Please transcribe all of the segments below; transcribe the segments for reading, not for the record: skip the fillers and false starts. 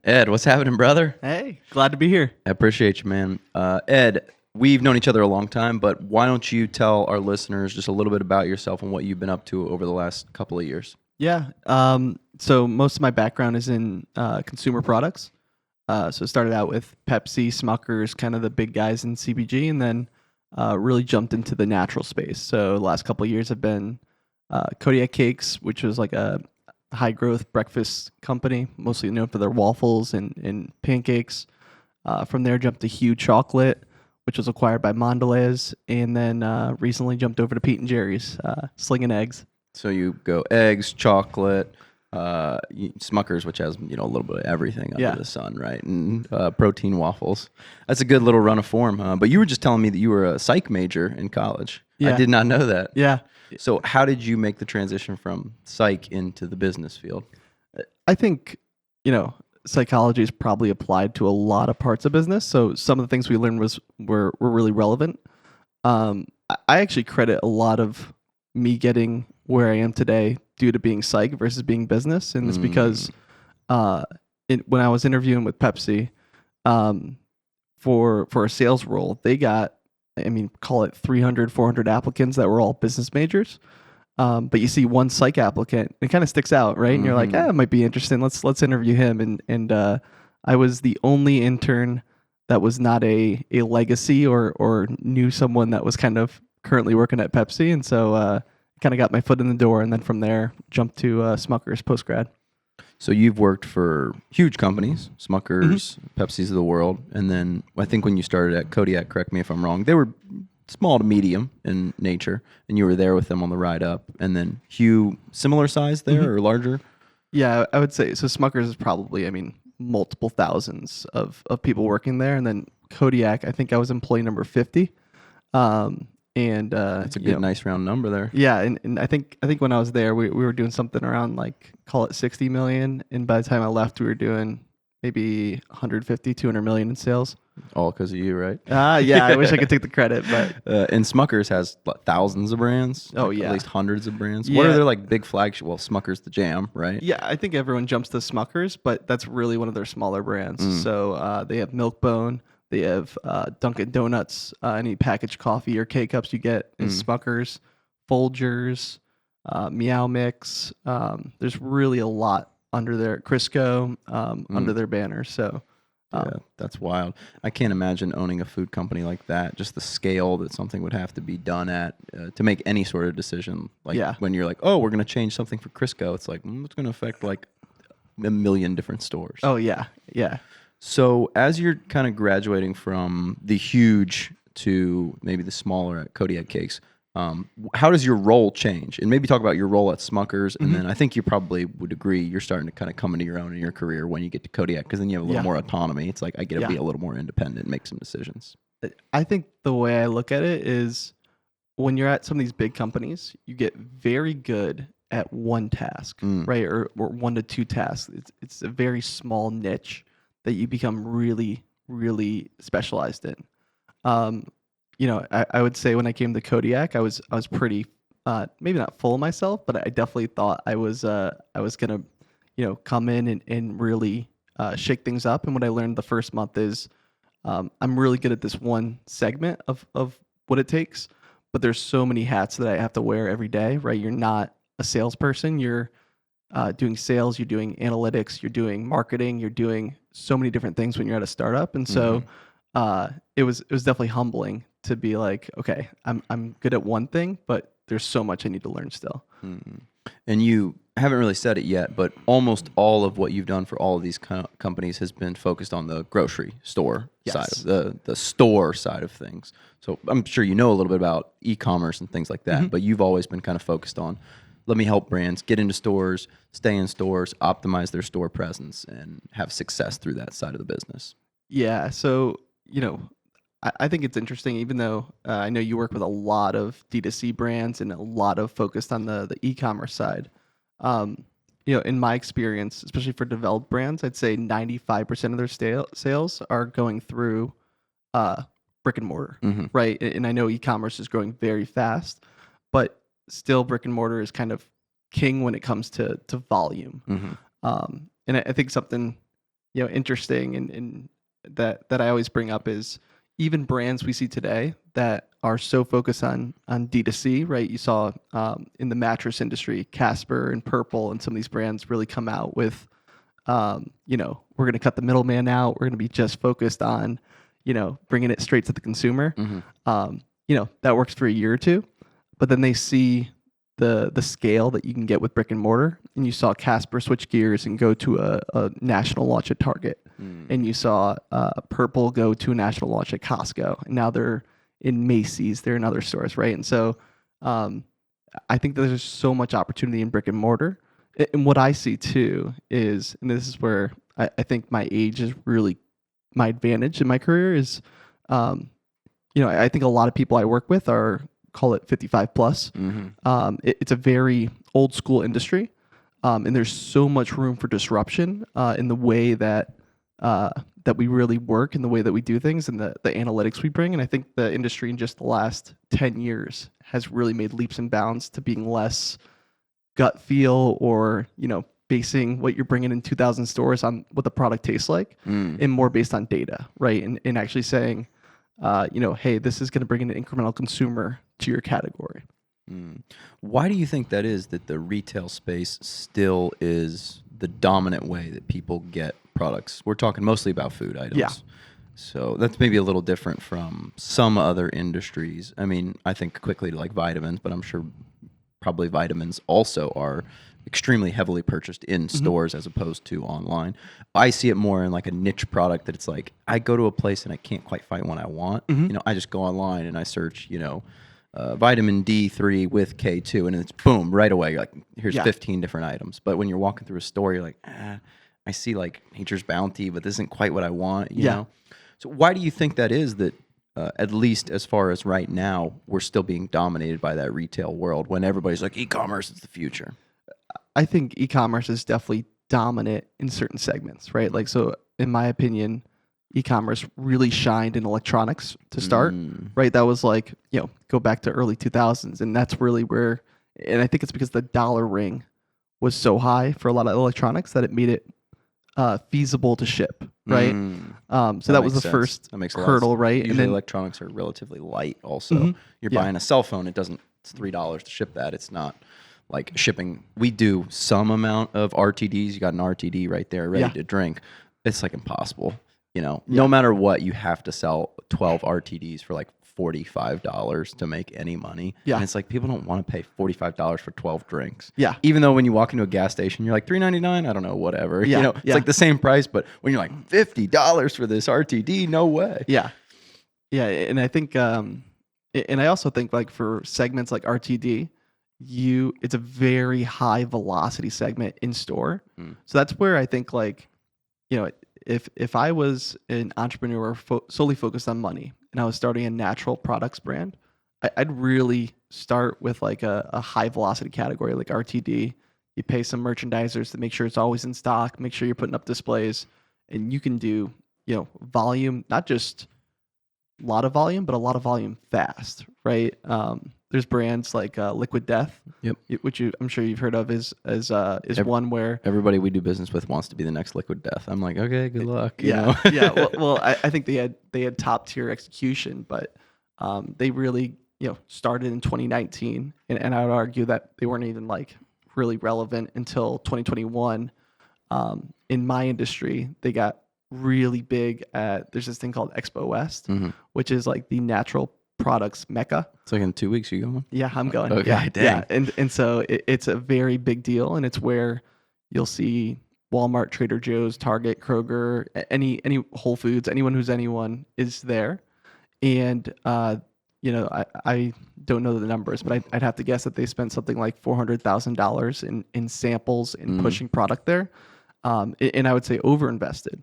Ed, what's happening, brother? Hey, glad to be here. I appreciate you, man. Ed, we've known each other a long time, but why don't you tell our listeners just a little bit about yourself and what you've been up to over the last couple of years? Yeah. So most of my background is in consumer products. So started out with Pepsi, Smuckers, kind of the big guys in CPG, and then really jumped into the natural space. So the last couple of years have been Kodiak Cakes, which was like a high growth breakfast company, mostly known for their waffles and pancakes. From there, jumped to Hue Chocolate, which was acquired by Mondelez, and then recently jumped over to Pete and Gerry's, slinging eggs. So you go eggs, chocolate, Smuckers, which has a little bit of everything under the sun, right? And protein waffles. That's a good little run of form. But you were just telling me that you were a psych major in college. Yeah. I did not know that. Yeah. So how did you make the transition from psych into the business field? I think, psychology is probably applied to a lot of parts of business. So some of the things we learned were really relevant. I actually credit a lot of me getting where I am today due to being psych versus being business. And it's because when I was interviewing with Pepsi for a sales role, they got, call it 300, 400 applicants that were all business majors. But you see one psych applicant, it kind of sticks out, right? And you're like, it might be interesting. Let's interview him. And I was the only intern that was not a legacy or knew someone that was kind of currently working at Pepsi. And so kind of got my foot in the door, and then from there jumped to Smuckers post-grad. So you've worked for huge companies, Smuckers, Pepsi's of the world, and then I think when you started at Kodiak, correct me if I'm wrong, they were small to medium in nature, and you were there with them on the ride up. And then Hue, similar size there or larger? Yeah, I would say so. Smuckers is probably, multiple thousands of people working there, and then Kodiak, I think I was employee number 50. And that's a good, nice round number there. Yeah, and I think when I was there, we were doing something around call it 60 million, and by the time I left, we were doing maybe 150, 200 million in sales. All because of you, right? Yeah, I wish I could take the credit, but and Smuckers has thousands of brands. Oh yeah, at least hundreds of brands. Yeah. What are their big flagship? Well, Smuckers the Jam, right? Yeah, I think everyone jumps to Smuckers, but that's really one of their smaller brands. So they have Milk-Bone. They have Dunkin' Donuts, any packaged coffee or K-Cups you get is Smuckers, Folgers, Meow Mix. There's really a lot under their Crisco, under their banners. So yeah, that's wild. I can't imagine owning a food company like that, just the scale that something would have to be done at to make any sort of decision. When you're like, oh, we're going to change something for Crisco, it's like, it's going to affect a million different stores. Oh, yeah. Yeah. So as you're kind of graduating from the huge to maybe the smaller at Kodiak Cakes, how does your role change? And maybe talk about your role at Smuckers, and then I think you probably would agree you're starting to kind of come into your own in your career when you get to Kodiak, because then you have a little more autonomy. It's like I get to be a little more independent and make some decisions. I think the way I look at it is when you're at some of these big companies, you get very good at one task, right? Or 1 to 2 tasks. It's a very small niche that you become really, really specialized in. I would say when I came to Kodiak, I was pretty maybe not full of myself, but I definitely thought I was gonna come in and really shake things up. And what I learned the first month is I'm really good at this one segment of what it takes, but there's so many hats that I have to wear every day, right? You're not a salesperson. You're doing sales, you're doing analytics, you're doing marketing, you're doing so many different things when you're at a startup. And so it was definitely humbling to be like, okay, I'm good at one thing, but there's so much I need to learn still. And you haven't really said it yet, but almost all of what you've done for all of these companies has been focused on the grocery store side of the store side of things. So I'm sure you know a little bit about e-commerce and things like that, but you've always been kind of focused on, let me help brands get into stores, stay in stores, optimize their store presence, and have success through that side of the business. Yeah. So, I think it's interesting, even though I know you work with a lot of D2C brands and a lot of focused on the e-commerce side. In my experience, especially for developed brands, I'd say 95% of their sales are going through brick and mortar, right? And I know e-commerce is growing very fast, but still brick and mortar is kind of king when it comes to volume. And I think something, interesting and that I always bring up is even brands we see today that are so focused on D2C, right? You saw in the mattress industry, Casper and Purple and some of these brands really come out with, we're going to cut the middleman out. We're going to be just focused on, bringing it straight to the consumer. That works for a year or two, but then they see the scale that you can get with brick and mortar, and you saw Casper switch gears and go to a national launch at Target, and you saw Purple go to a national launch at Costco, and now they're in Macy's, they're in other stores, right? And so I think that there's so much opportunity in brick and mortar. And what I see too is, and this is where I think my age is really my advantage in my career is, I think a lot of people I work with are, call it 55 plus. It's a very old school industry. And there's so much room for disruption in the way that we really work and the way that we do things and the analytics we bring. And I think the industry in just the last 10 years has really made leaps and bounds to being less gut feel or, basing what you're bringing in 2,000 stores on what the product tastes like and more based on data, right? And actually saying, hey, this is going to bring in an incremental consumer to your category. Why do you think that is, that the retail space still is the dominant way that people get products? We're talking mostly about food items. Yeah. So that's maybe a little different from some other industries. I mean, I think quickly to like vitamins, but I'm sure probably vitamins also are extremely heavily purchased in stores as opposed to online. I see it more in like a niche product that it's like, I go to a place and I can't quite find what I want. I just go online and I search, vitamin D3 with K2, and it's boom, right away. You're like, here's 15 different items. But when you're walking through a store, you're like, I see like Nature's Bounty, but this isn't quite what I want, you know? So why do you think that is, that at least as far as right now, we're still being dominated by that retail world when everybody's like, e-commerce is the future? I think e-commerce is definitely dominant in certain segments, right? Like, so in my opinion, e-commerce really shined in electronics to start, right? That was like, go back to early 2000s. And that's really where, and I think it's because the dollar ring was so high for a lot of electronics that it made it feasible to ship, right? So that was the first hurdle, right? Usually and then electronics are relatively light also. You're buying a cell phone, it's $3 to ship that. It's not like shipping. We do some amount of RTDs. You got an RTD right there ready to drink. It's like impossible. No matter what, you have to sell 12 RTDs for like $45 to make any money. And it's like, people don't want to pay $45 for 12 drinks. Even though when you walk into a gas station, you're like $3.99, I don't know, whatever. It's like the same price, but when you're like $50 for this RTD, no way. And I think and I also think like for segments like RTD, it's a very high velocity segment in store. So that's where I think like, if I was an entrepreneur solely focused on money and I was starting a natural products brand, I'd really start with like a high velocity category like RTD. You pay some merchandisers to make sure it's always in stock, make sure you're putting up displays, and you can do, volume, not just a lot of volume, but a lot of volume fast, right? There's brands like Liquid Death, which I'm sure you've heard of, is one where everybody we do business with wants to be the next Liquid Death. I'm like, okay, good luck. Well, I think they had top tier execution, but they really started in 2019, and I would argue that they weren't even like really relevant until 2021. In my industry, they got really big at, there's this thing called Expo West, which is like the natural products mecca. It's like in 2 weeks you going? Yeah, I'm going. Okay, dang. And so it's a very big deal, and it's where you'll see Walmart, Trader Joe's, Target, Kroger, any Whole Foods, anyone who's anyone is there. And I don't know the numbers, but I'd have to guess that they spent something like $400,000 in samples and pushing product there. And I would say overinvested.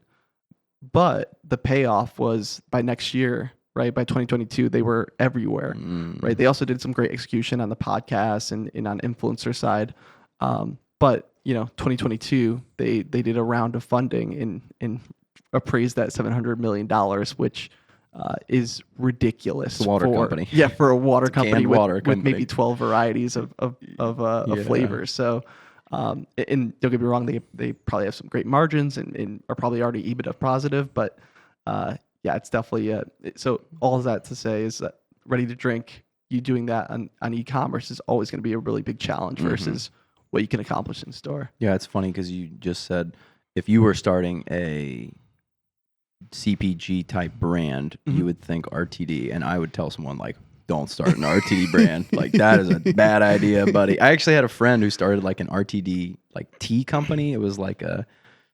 But the payoff was by next year, right? By 2022, they were everywhere, right? They also did some great execution on the podcast and on influencer side. But 2022, they did a round of funding and appraised that $700 million, which is ridiculous. It's a water company. Yeah, for a water company with company. maybe 12 varieties of flavors. So And don't get me wrong, they probably have some great margins and are probably already EBITDA positive, but yeah, it's definitely so all of that to say is that ready to drink, you doing that on e-commerce is always going to be a really big challenge versus what you can accomplish in store. Yeah, it's funny because you just said if you were starting a CPG type brand, you would think RTD, and I would tell someone like, don't start an RTD brand. Like that is a bad idea, buddy. I actually had a friend who started like an RTD like tea company. It was like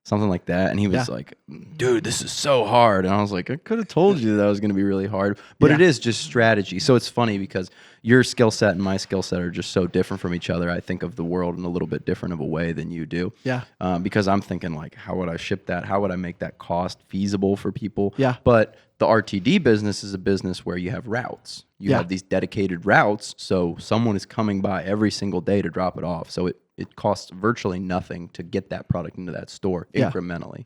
something like that, and he was like, dude, this is so hard. And I was like, I could have told you that was going to be really hard, but it is just strategy. So it's funny because your skill set and my skill set are just so different from each other. I think of the world in a little bit different of a way than you do. Yeah. Because I'm thinking like, how would I ship that? How would I make that cost feasible for people? Yeah. But the RTD business is a business where you have routes. You have these dedicated routes. So someone is coming by every single day to drop it off. So it costs virtually nothing to get that product into that store incrementally.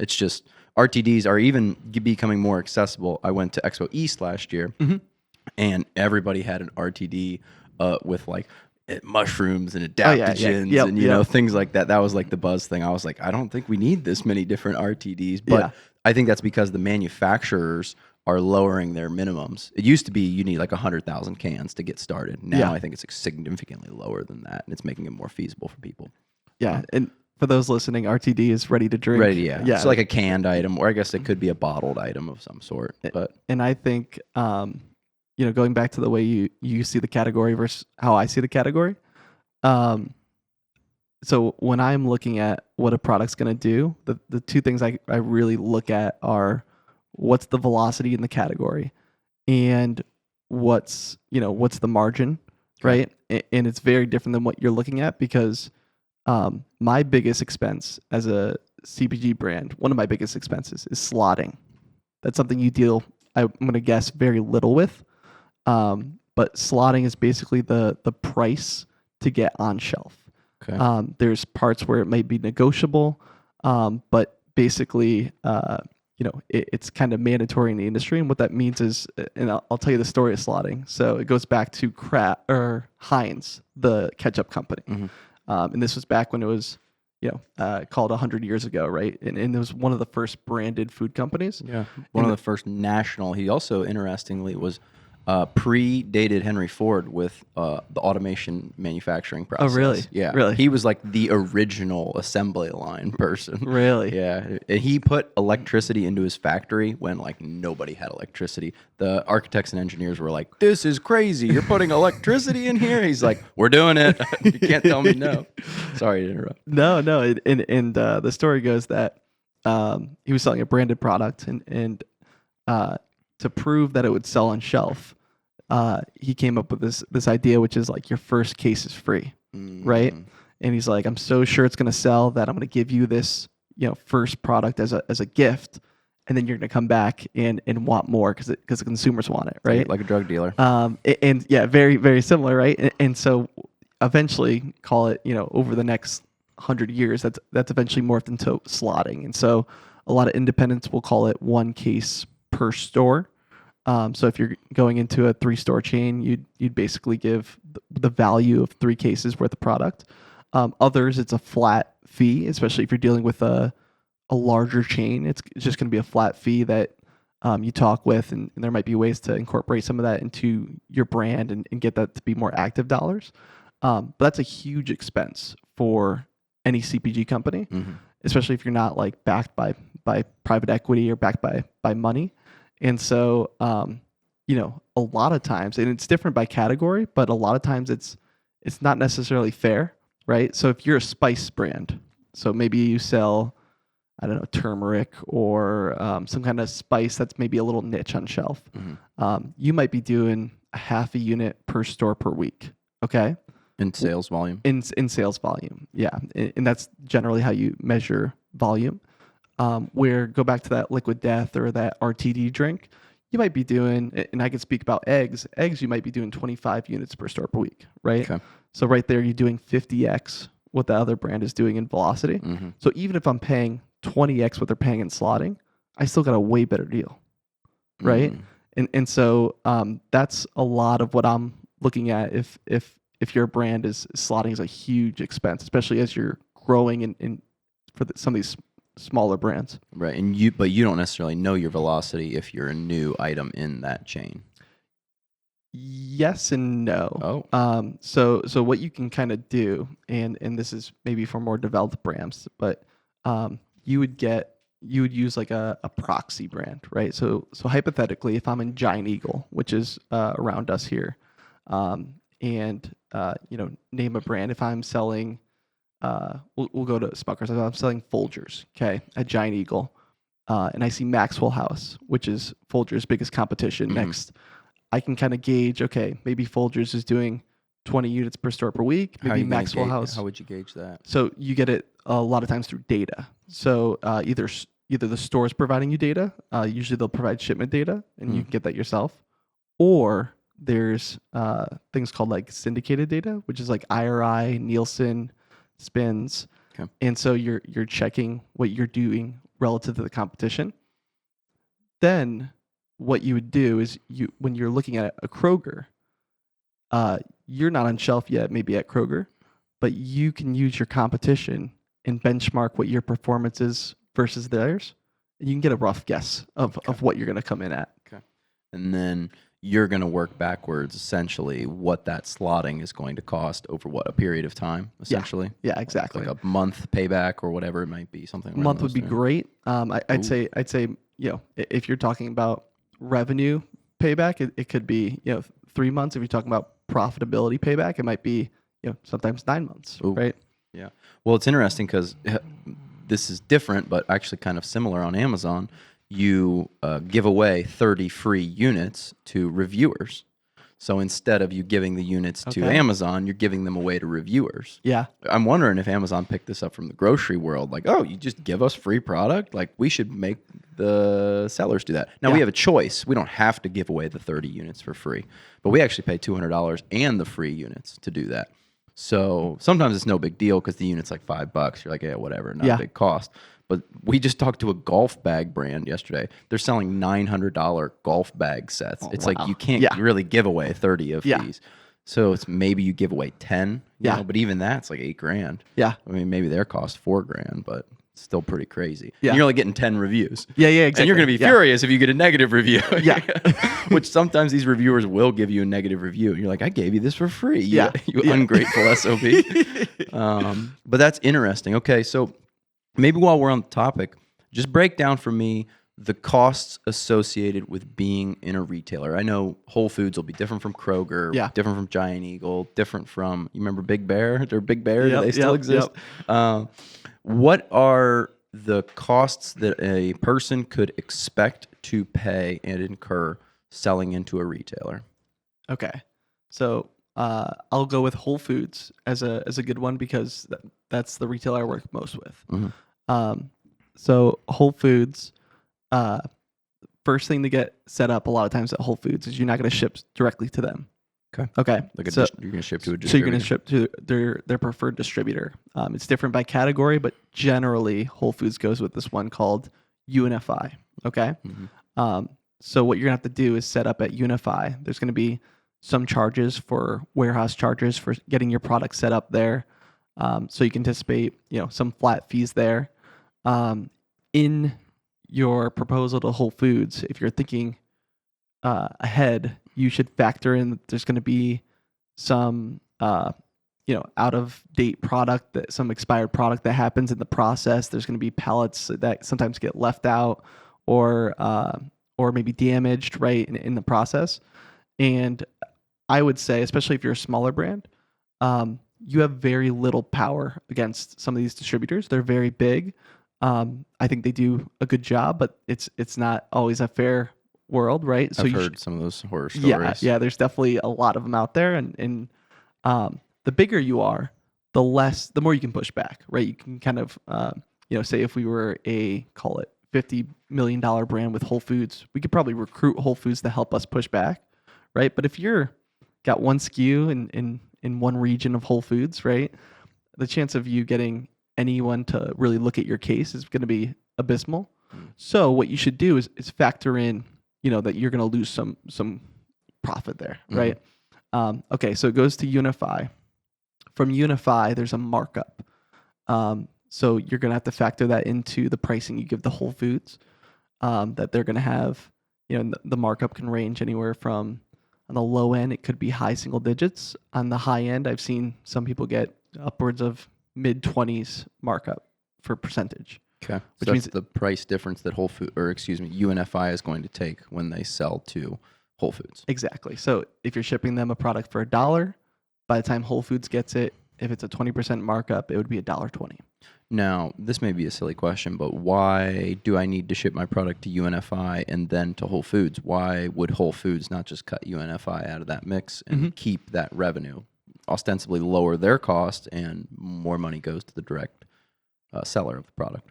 It's just RTDs are even becoming more accessible. I went to Expo East last year, and everybody had an RTD with like mushrooms and adaptogens and you know things like that. That was like the buzz thing. I was like, I don't think we need this many different RTDs, but I think that's because the manufacturers are lowering their minimums. It used to be you need like 100,000 cans to get started. Now I think it's significantly lower than that, and it's making it more feasible for people. Yeah, and for those listening, RTD is ready to drink. Ready, yeah. It's like a canned item, or I guess it could be a bottled item of some sort. But and I think going back to the way you see the category versus how I see the category. So when I'm looking at what a product's going to do, the two things I really look at are what's the velocity in the category and what's the margin, right? And it's very different than what you're looking at because my biggest expense as a CPG brand, one of my biggest expenses is slotting. That's something you deal, I'm going to guess, very little with. But slotting is basically the price to get on shelf. Okay. There's parts where it might be negotiable, but basically, it's kind of mandatory in the industry. And what that means is, and I'll tell you the story of slotting. So it goes back to Heinz, the ketchup company. And this was back when it was, called 100 years ago, right? And it was one of the first branded food companies. Yeah, one of the first national. He also, interestingly, was predated Henry Ford with the automation manufacturing process. Oh, really? Yeah. Really? He was like the original assembly line person. Really? Yeah. And he put electricity into his factory when like nobody had electricity. The architects and engineers were like, this is crazy. You're putting electricity in here? He's like, we're doing it. You can't tell me no. Sorry to interrupt. No. And the story goes that he was selling a branded product and to prove that it would sell on shelf, he came up with this idea, which is like your first case is free, right? And he's like, I'm so sure it's going to sell that I'm going to give you this, first product as a gift, and then you're going to come back and want more because the consumers want it, right? Like a drug dealer. And yeah, very very similar, right? And so eventually, call it over the next 100 years, that's eventually morphed into slotting, and so a lot of independents will call it one case per store. So if you're going into a 3-store chain, you'd basically give the value of 3 cases worth of product. Others, it's a flat fee, especially if you're dealing with a larger chain. It's just going to be a flat fee that you talk with, and there might be ways to incorporate some of that into your brand and get that to be more active dollars. But that's a huge expense for any CPG company, especially if you're not like backed by private equity or backed by money. And so, a lot of times, and it's different by category, but a lot of times it's not necessarily fair, right? So if you're a spice brand, so maybe you sell, I don't know, turmeric or some kind of spice that's maybe a little niche on shelf. You might be doing a half a unit per store per week, okay? In sales volume. In sales volume, yeah. And that's generally how you measure volume. Where go back to that liquid death or that RTD drink, you might be doing, and I can speak about eggs. Eggs, you might be doing 25 units per store per week, right? Okay. So right there, you're doing 50x what the other brand is doing in velocity. So even if I'm paying 20x what they're paying in slotting, I still got a way better deal, right? And so that's a lot of what I'm looking at. If if your brand is slotting is a huge expense, especially as you're growing in some of these smaller brands. Right. But you don't necessarily know your velocity if you're a new item in that chain. Yes and no. Oh. So what you can kind of do, and this is maybe for more developed brands, but you would use like a proxy brand, right? So hypothetically, if I'm in Giant Eagle, which is around us here, and name a brand. If I'm selling, we'll go to Smuckers. If I'm selling Folgers, okay, at Giant Eagle, and I see Maxwell House, which is Folgers' biggest competition next. I can kind of gauge, okay, maybe Folgers is doing 20 units per store per week. Maybe Maxwell House. How would you gauge that? So you get it a lot of times through data. So either the store's providing you data. Usually they'll provide shipment data, and you can get that yourself. Or there's things called like syndicated data, which is like IRI, Nielsen, Spins. Okay. And so you're checking what you're doing relative to the competition. Then what you would do is when you're looking at a Kroger, you're not on shelf yet, maybe at Kroger, but you can use your competition and benchmark what your performance is versus theirs. And you can get a rough guess of what you're going to come in at. Okay. And then you're going to work backwards, essentially, what that slotting is going to cost over a period of time, essentially. Yeah, exactly. Like a month payback or whatever it might be, something. A month would be great. I'd say, if you're talking about revenue payback, it could be 3 months. If you're talking about profitability payback, it might be sometimes 9 months. Ooh. Right? Yeah. Well, it's interesting because this is different, but actually kind of similar on Amazon. You give away 30 free units to reviewers. So instead of you giving the units to Amazon, you're giving them away to reviewers. Yeah. I'm wondering if Amazon picked this up from the grocery world. Like, oh, you just give us free product? Like, we should make the sellers do that. Now, we have a choice. We don't have to give away the 30 units for free. But we actually pay $200 and the free units to do that. So sometimes it's no big deal because the unit's like $5. You're like, yeah, whatever, not a big cost. But we just talked to a golf bag brand yesterday. They're selling $900 golf bag sets. It's like you can't really give away 30 of these. So it's maybe you give away 10. You know, but even that's like $8,000. Yeah. I mean, maybe their cost $4,000, but it's still pretty crazy. Yeah. And you're only getting 10 reviews. Yeah, exactly. And you're going to be furious if you get a negative review. Yeah. Which sometimes these reviewers will give you a negative review. And you're like, I gave you this for free. You ungrateful SOB. But that's interesting. Okay, so maybe while we're on the topic, just break down for me the costs associated with being in a retailer. I know Whole Foods will be different from Kroger, different from Giant Eagle, different from, you remember Big Bear? Or Big Bear? Do they still exist? What are the costs that a person could expect to pay and incur selling into a retailer? Okay. So I'll go with Whole Foods as a good one because that's the retailer I work most with. Mm-hmm. So Whole Foods, first thing to get set up a lot of times at Whole Foods is you're not going to ship directly to them. Okay. Like you're going to ship to a distributor. So you're going to ship to their preferred distributor. It's different by category, but generally Whole Foods goes with this one called Unify. Okay. Mm-hmm. So what you're going to have to do is set up at Unify. There's going to be some charges for warehouse charges for getting your product set up there. So you can anticipate, some flat fees there. In your proposal to Whole Foods, if you're thinking ahead, you should factor in that there's going to be some, out of date product, some expired product that happens in the process. There's going to be pallets that sometimes get left out or maybe damaged, right, in the process. And I would say, especially if you're a smaller brand, you have very little power against some of these distributors. They're very big. I think they do a good job, but it's not always a fair world, right? So I've heard some of those horror stories. Yeah, there's definitely a lot of them out there, and the bigger you are, the more you can push back, right? You can kind of, say if we were call it $50 million brand with Whole Foods, we could probably recruit Whole Foods to help us push back, right? But if you're got one SKU in one region of Whole Foods, right, the chance of you getting anyone to really look at your case is going to be abysmal. So what you should do is factor in, that you're going to lose some profit there, right? Okay, so it goes to Unify. From Unify, there's a markup. So you're going to have to factor that into the pricing you give the Whole Foods, that they're going to have, the markup can range anywhere from, on the low end, it could be high single digits. On the high end, I've seen some people get upwards of mid 20s markup for percentage. Okay. Which So means that's the price difference that UNFI is going to take when they sell to Whole Foods. Exactly. So if you're shipping them a product for $1, by the time Whole Foods gets it, if it's a 20% markup, it would be $1.20. Now, this may be a silly question, but why do I need to ship my product to UNFI and then to Whole Foods? Why would Whole Foods not just cut UNFI out of that mix and keep that revenue, ostensibly lower their cost, and more money goes to the direct seller of the product?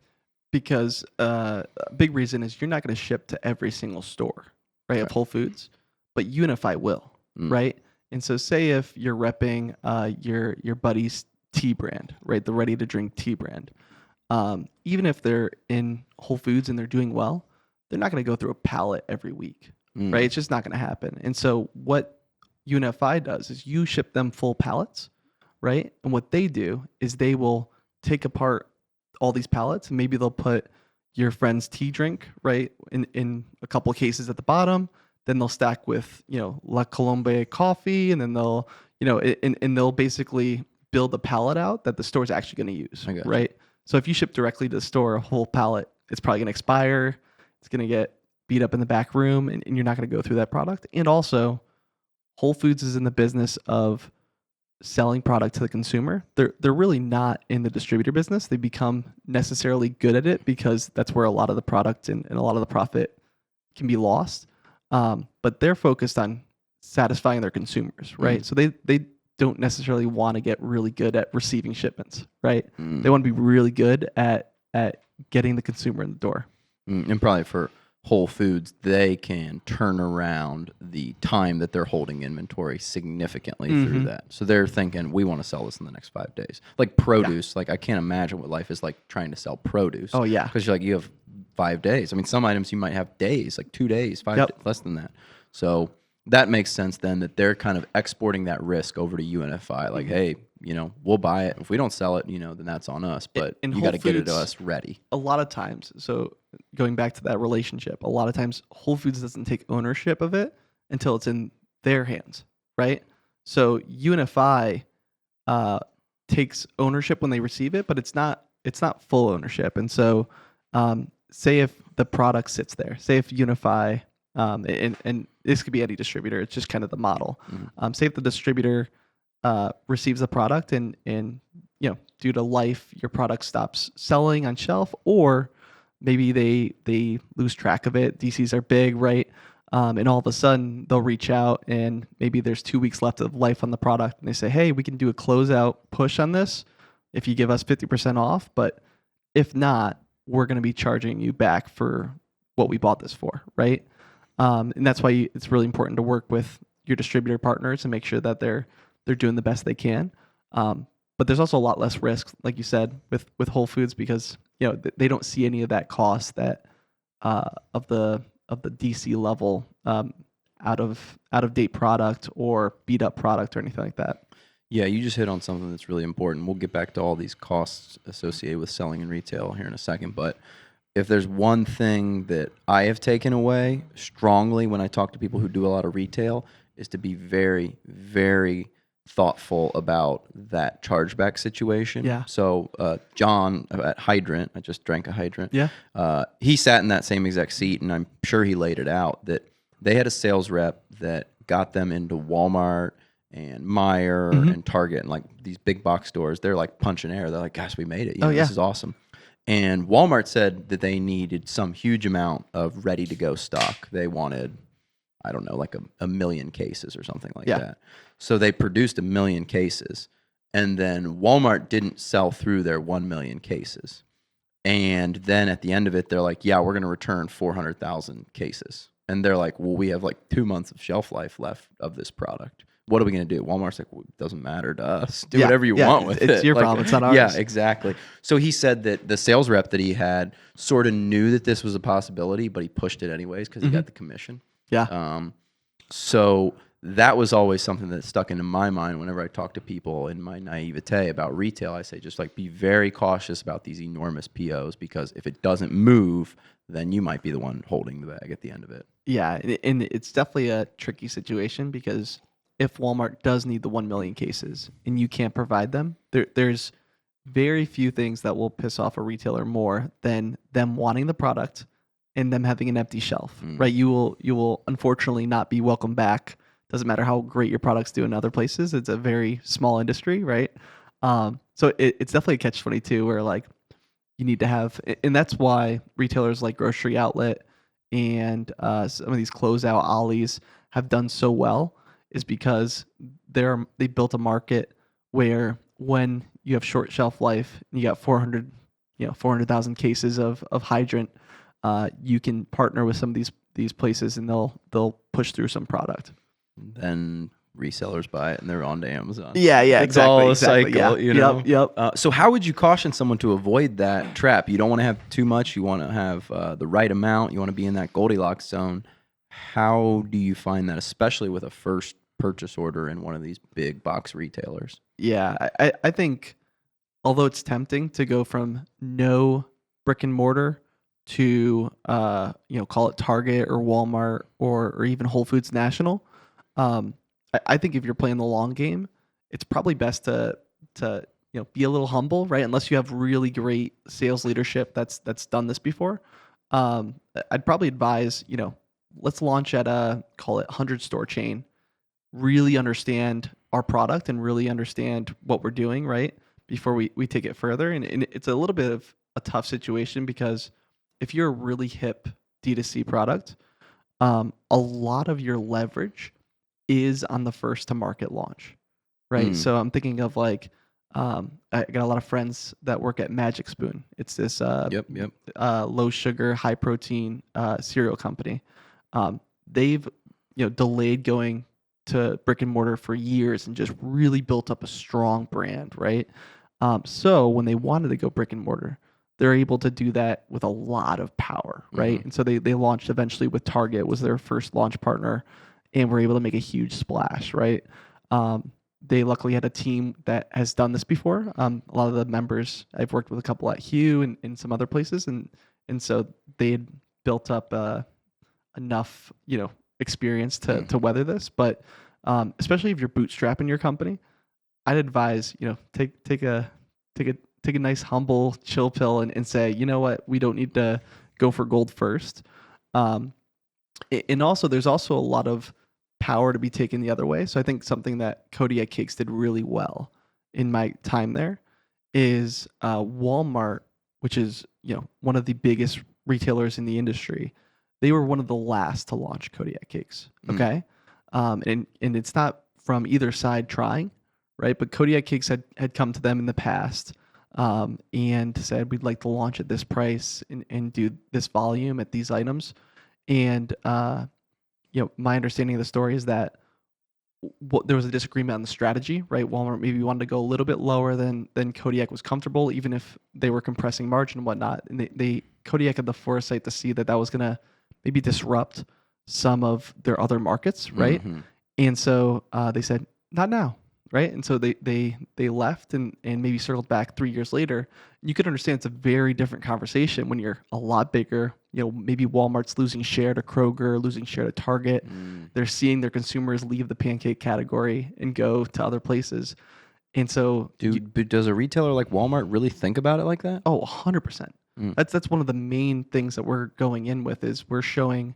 Because a big reason is you're not going to ship to every single store, right, of Whole Foods, but Unify will, right? And so say if you're repping your buddy's tea brand, right, the ready-to-drink tea brand, even if they're in Whole Foods and they're doing well, they're not going to go through a pallet every week, right? It's just not going to happen. And so what Unify does is you ship them full pallets, right? And what they do is they will take apart all these pallets, and maybe they'll put your friend's tea drink, right, in a couple of cases at the bottom. Then they'll stack with, La Colombe coffee, and then they'll, and they'll basically build a pallet out that the store is actually going to use, right? So if you ship directly to the store a whole pallet, it's probably going to expire. It's going to get beat up in the back room, and you're not going to go through that product. And also, Whole Foods is in the business of selling product to the consumer. They're really not in the distributor business. They become necessarily good at it because that's where a lot of the product and a lot of the profit can be lost. But they're focused on satisfying their consumers, right? So they don't necessarily want to get really good at receiving shipments, right? They want to be really good at getting the consumer in the door. And probably for Whole Foods, they can turn around the time that they're holding inventory significantly through that. So they're thinking, we want to sell this in the next 5 days. Like produce, like I can't imagine what life is like trying to sell produce. Oh, yeah. Because you have 5 days. I mean, some items you might have days, like 2 days, 5 days, less than that. So that makes sense then that they're kind of exporting that risk over to UNFI. Like, hey, we'll buy it. If we don't sell it, then that's on us. But you got to get it to us ready. A lot of times, so going back to that relationship, a lot of times Whole Foods doesn't take ownership of it until it's in their hands, right? So UNFI takes ownership when they receive it, but it's not full ownership. And so say if the product sits there, say if Unify, and this could be any distributor, it's just kind of the model. Say if the distributor receives the product and due to life, your product stops selling on shelf, or maybe they lose track of it. DCs are big, right? And all of a sudden they'll reach out and maybe there's 2 weeks left of life on the product, and they say, hey, we can do a closeout push on this if you give us 50% off, but if not, we're going to be charging you back for what we bought this for, right? And that's why it's really important to work with your distributor partners and make sure that they're doing the best they can. But there's also a lot less risk, like you said, with Whole Foods, because they don't see any of that cost that of the DC level out of date product or beat up product or anything like that. Yeah, you just hit on something that's really important. We'll get back to all these costs associated with selling in retail here in a second, but if there's one thing that I have taken away strongly when I talk to people who do a lot of retail, is to be very, very thoughtful about that chargeback situation. Yeah. So John at Hydrant, I just drank a Hydrant. Yeah. He sat in that same exact seat, and I'm sure he laid it out that they had a sales rep that got them into Walmart and Meijer and Target and like these big box stores. They're like punching air. They're like, gosh, we made it. This is awesome. And Walmart said that they needed some huge amount of ready to go stock. They wanted, I don't know, like a million cases or something like that. So they produced 1 million cases, and then Walmart didn't sell through their 1 million cases. And then at the end of it, they're like, yeah, we're going to return 400,000 cases. And they're like, well, we have like 2 months of shelf life left of this product. What are we going to do? Walmart's like, well, it doesn't matter to us. Do whatever you want with it. It's your problem. It's not ours. Yeah, exactly. So he said that the sales rep that he had sort of knew that this was a possibility, but he pushed it anyways because he got the commission. Yeah. So that was always something that stuck into my mind whenever I talk to people in my naivete about retail. I say, just like, be very cautious about these enormous POs, because if it doesn't move, then you might be the one holding the bag at the end of it. Yeah, and it's definitely a tricky situation because if Walmart does need the 1 million cases and you can't provide them, there's very few things that will piss off a retailer more than them wanting the product and them having an empty shelf, right? You will unfortunately not be welcome back. Doesn't matter how great your products do in other places. It's a very small industry, right? So it's definitely a catch-22 where like you need to have, and that's why retailers like Grocery Outlet and some of these closeout ollies have done so well, is because they built a market where when you have short shelf life and you got 400,000 cases of hydrant, you can partner with some of these places and they'll push through some product. Then resellers buy it and they're on to Amazon. Yeah, It's exactly. all a Exactly, cycle, yeah. you know? Yep. So how would you caution someone to avoid that trap? You don't want to have too much. You want to have the right amount. You want to be in that Goldilocks zone. How do you find that, especially with a first purchase order in one of these big box retailers? Yeah, I think although it's tempting to go from no brick and mortar to call it Target or Walmart or even Whole Foods National, I think if you're playing the long game, it's probably best to be a little humble, right? Unless you have really great sales leadership that's done this before. I'd probably advise, let's launch at a, call it, 100 store chain, really understand our product and really understand what we're doing, right? Before we take it further. And it's a little bit of a tough situation because if you're a really hip D2C product, a lot of your leverage is on the first to market launch, right? So I'm thinking of like, I got a lot of friends that work at Magic Spoon. It's this Yep. low sugar, high protein cereal company. They've delayed going to brick and mortar for years and just really built up a strong brand, right? So when they wanted to go brick and mortar, they're able to do that with a lot of power, right? And so they launched eventually with Target, was their first launch partner, and were able to make a huge splash, right? They luckily had a team that has done this before. A lot of the members, I've worked with a couple at Hue and some other places, and so they had built up enough experience to weather this. But especially if you're bootstrapping your company, I'd advise take a nice humble chill pill and say, you know what, we don't need to go for gold first. And also there's also a lot of power to be taken the other way. So I think something that Kodiak Cakes did really well in my time there is Walmart, which is one of the biggest retailers in the industry. They were one of the last to launch Kodiak Cakes. Okay, and it's not from either side trying, right? But Kodiak Cakes had come to them in the past and said, we'd like to launch at this price and do this volume at these items. And my understanding of the story is that there was a disagreement on the strategy, right? Walmart maybe wanted to go a little bit lower than Kodiak was comfortable, even if they were compressing margin and whatnot. And Kodiak had the foresight to see that was going to maybe disrupt some of their other markets, right? And so they said, not now, right? And so they left and maybe circled back 3 years later. You could understand it's a very different conversation when you're a lot bigger. Maybe Walmart's losing share to Kroger, losing share to Target. They're seeing their consumers leave the pancake category and go to other places. And so does a retailer like Walmart really think about it like that? Oh, 100%. That's one of the main things that we're going in with is we're showing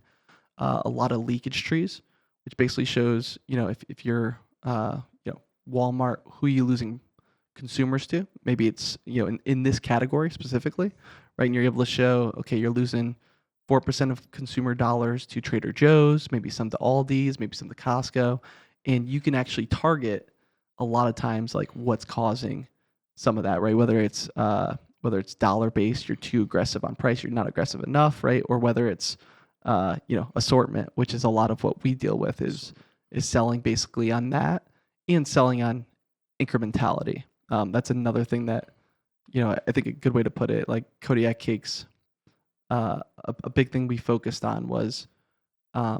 a lot of leakage trees, which basically shows, if you're Walmart, who are you losing consumers to? Maybe it's, in this category specifically, right? And you're able to show, okay, you're losing 4% of consumer dollars to Trader Joe's, maybe some to Aldi's, maybe some to Costco. And you can actually target a lot of times like what's causing some of that, right? Whether it's dollar based, you're too aggressive on price, you're not aggressive enough, right? Or whether it's assortment, which is a lot of what we deal with is selling basically on that and selling on incrementality. That's another thing that, I think a good way to put it, like Kodiak Cakes, a big thing we focused on was a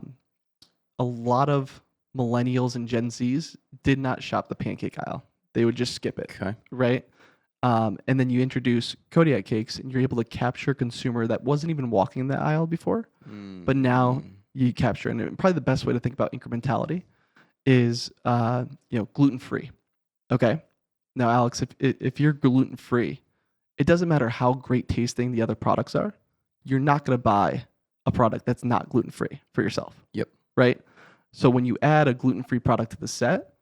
lot of millennials and Gen Zs did not shop the pancake aisle. They would just skip it, Okay. right? And then you introduce Kodiak cakes, and you're able to capture a consumer that wasn't even walking the aisle before, but now you capture. And probably the best way to think about incrementality is, gluten free. Okay. Now, Alex, if you're gluten free, it doesn't matter how great tasting the other products are. You're not going to buy a product that's not gluten free for yourself. Yep. Right. So when you add a gluten free product to the set,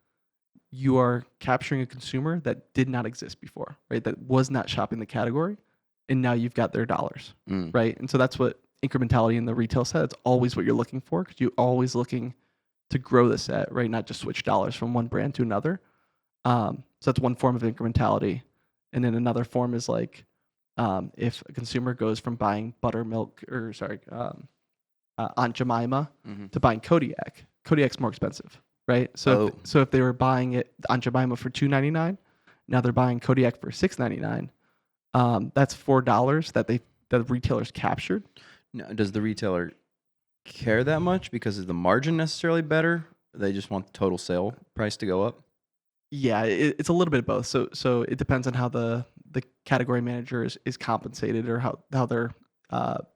you are capturing a consumer that did not exist before, right? That was not shopping the category, and now you've got their dollars, right? And so that's what incrementality in the retail set. It's always what you're looking for because you're always looking to grow the set, right? Not just switch dollars from one brand to another. So that's one form of incrementality, and then another form is like if a consumer goes from buying buttermilk or Aunt Jemima to buying Kodiak. Kodiak's more expensive, right? So if they were buying it Aunt Jemima for $2.99, now they're buying Kodiak for $6.99. That's $4 that the retailers captured. Now, does the retailer care that much because is the margin necessarily better? They just want the total sale price to go up? Yeah, it's a little bit of both. So it depends on how the category manager is compensated or how their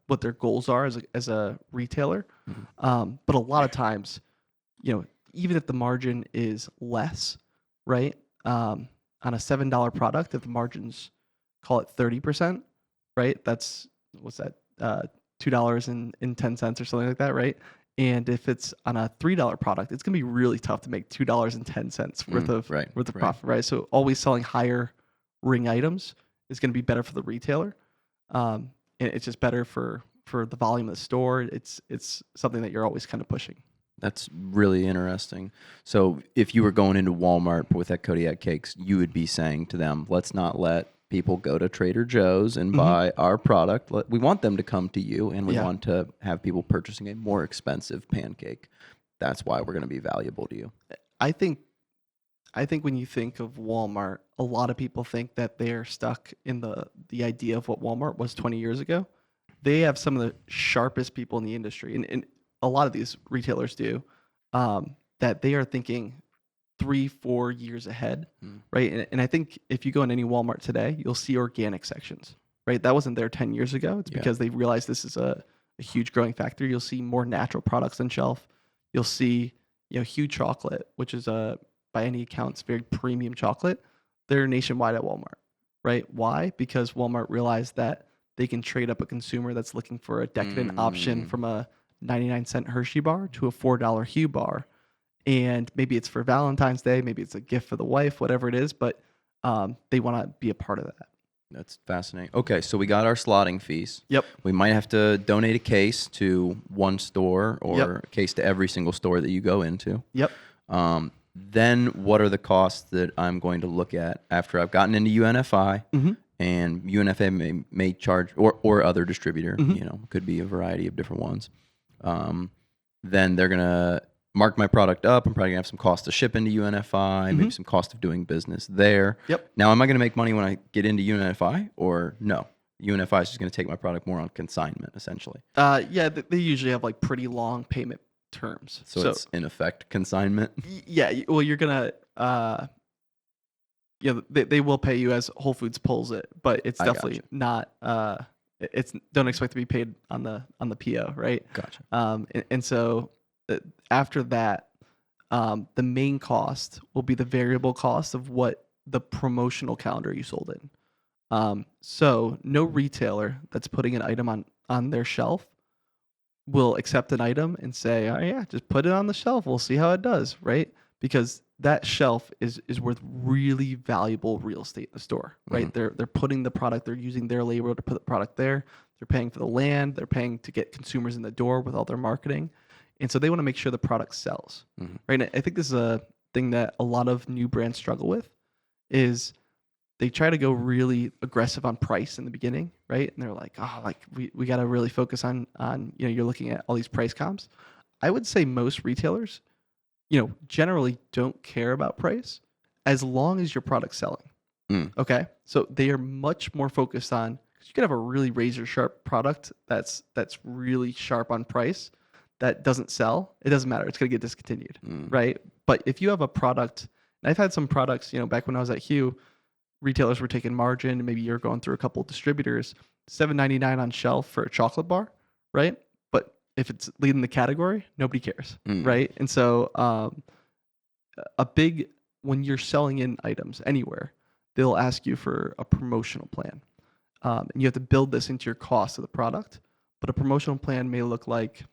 what their goals are as a retailer. But a lot of times, even if the margin is less, right? On a $7 product, if the margins call it 30%, right? That's what's that? $2.10 or something like that, right? And if it's on a $3 product, it's gonna be really tough to make $2.10 worth of profit, right? So always selling higher ring items is gonna be better for the retailer. And it's just better for the volume of the store. It's something that you're always kind of pushing. That's really interesting. So if you were going into Walmart with that Kodiak cakes, you would be saying to them, let's not let people go to Trader Joe's and buy our product. We want them to come to you, and we want to have people purchasing a more expensive pancake. That's why we're going to be valuable to you. I think when you think of Walmart, a lot of people think that they are stuck in the idea of what Walmart was 20 years ago. They have some of the sharpest people in the industry, and a lot of these retailers do, that they are thinking 3-4 years ahead, right? And I think if you go in any Walmart today, you'll see organic sections, right? That wasn't there 10 years ago. It's because they realized this is a huge growing factor. You'll see more natural products on shelf. You'll see, Hue chocolate, which is by any accounts very premium chocolate. They're nationwide at Walmart, right? Why? Because Walmart realized that they can trade up a consumer that's looking for a decadent option from a 99-cent Hershey bar to a $4 Hue bar. And maybe it's for Valentine's Day, maybe it's a gift for the wife, whatever it is, but they want to be a part of that. That's fascinating. Okay, so we got our slotting fees. Yep. We might have to donate a case to one store or a case to every single store that you go into. Yep. Then what are the costs that I'm going to look at after I've gotten into UNFI? And UNFI may charge, or other distributor, could be a variety of different ones. Then they're going to mark my product up. I'm probably going to have some cost to ship into UNFI, maybe some cost of doing business there. Yep. Now, am I going to make money when I get into UNFI or no? UNFI is just going to take my product more on consignment, essentially. Yeah, they usually have like pretty long payment terms. So it's in effect consignment? Yeah, well, you're going to... they will pay you as Whole Foods pulls it, but it's definitely not. It's don't expect to be paid on the PO, right? Gotcha. And so after that, the main cost will be the variable cost of what the promotional calendar you sold in. So no retailer that's putting an item on their shelf will accept an item and say, "Oh yeah, just put it on the shelf. We'll see how it does," right? Because that shelf is worth really valuable real estate in the store, right? They're putting the product, they're using their labor to put the product there. They're paying for the land. They're paying to get consumers in the door with all their marketing. And so they want to make sure the product sells, right? And I think this is a thing that a lot of new brands struggle with is they try to go really aggressive on price in the beginning, right? And they're like, oh, like we got to really focus on, you're looking at all these price comps. I would say most retailers, generally don't care about price as long as your product's selling. Okay. So they are much more focused on, because you could have a really razor sharp product that's really sharp on price that doesn't sell, it doesn't matter. It's going to get discontinued, right? But if you have a product, and I've had some products, back when I was at Hue, retailers were taking margin, and maybe you're going through a couple of distributors, $7.99 on shelf for a chocolate bar, right? But if it's leading the category, nobody cares, right? And so when you're selling in items anywhere, they'll ask you for a promotional plan. And you have to build this into your cost of the product. But a promotional plan may look like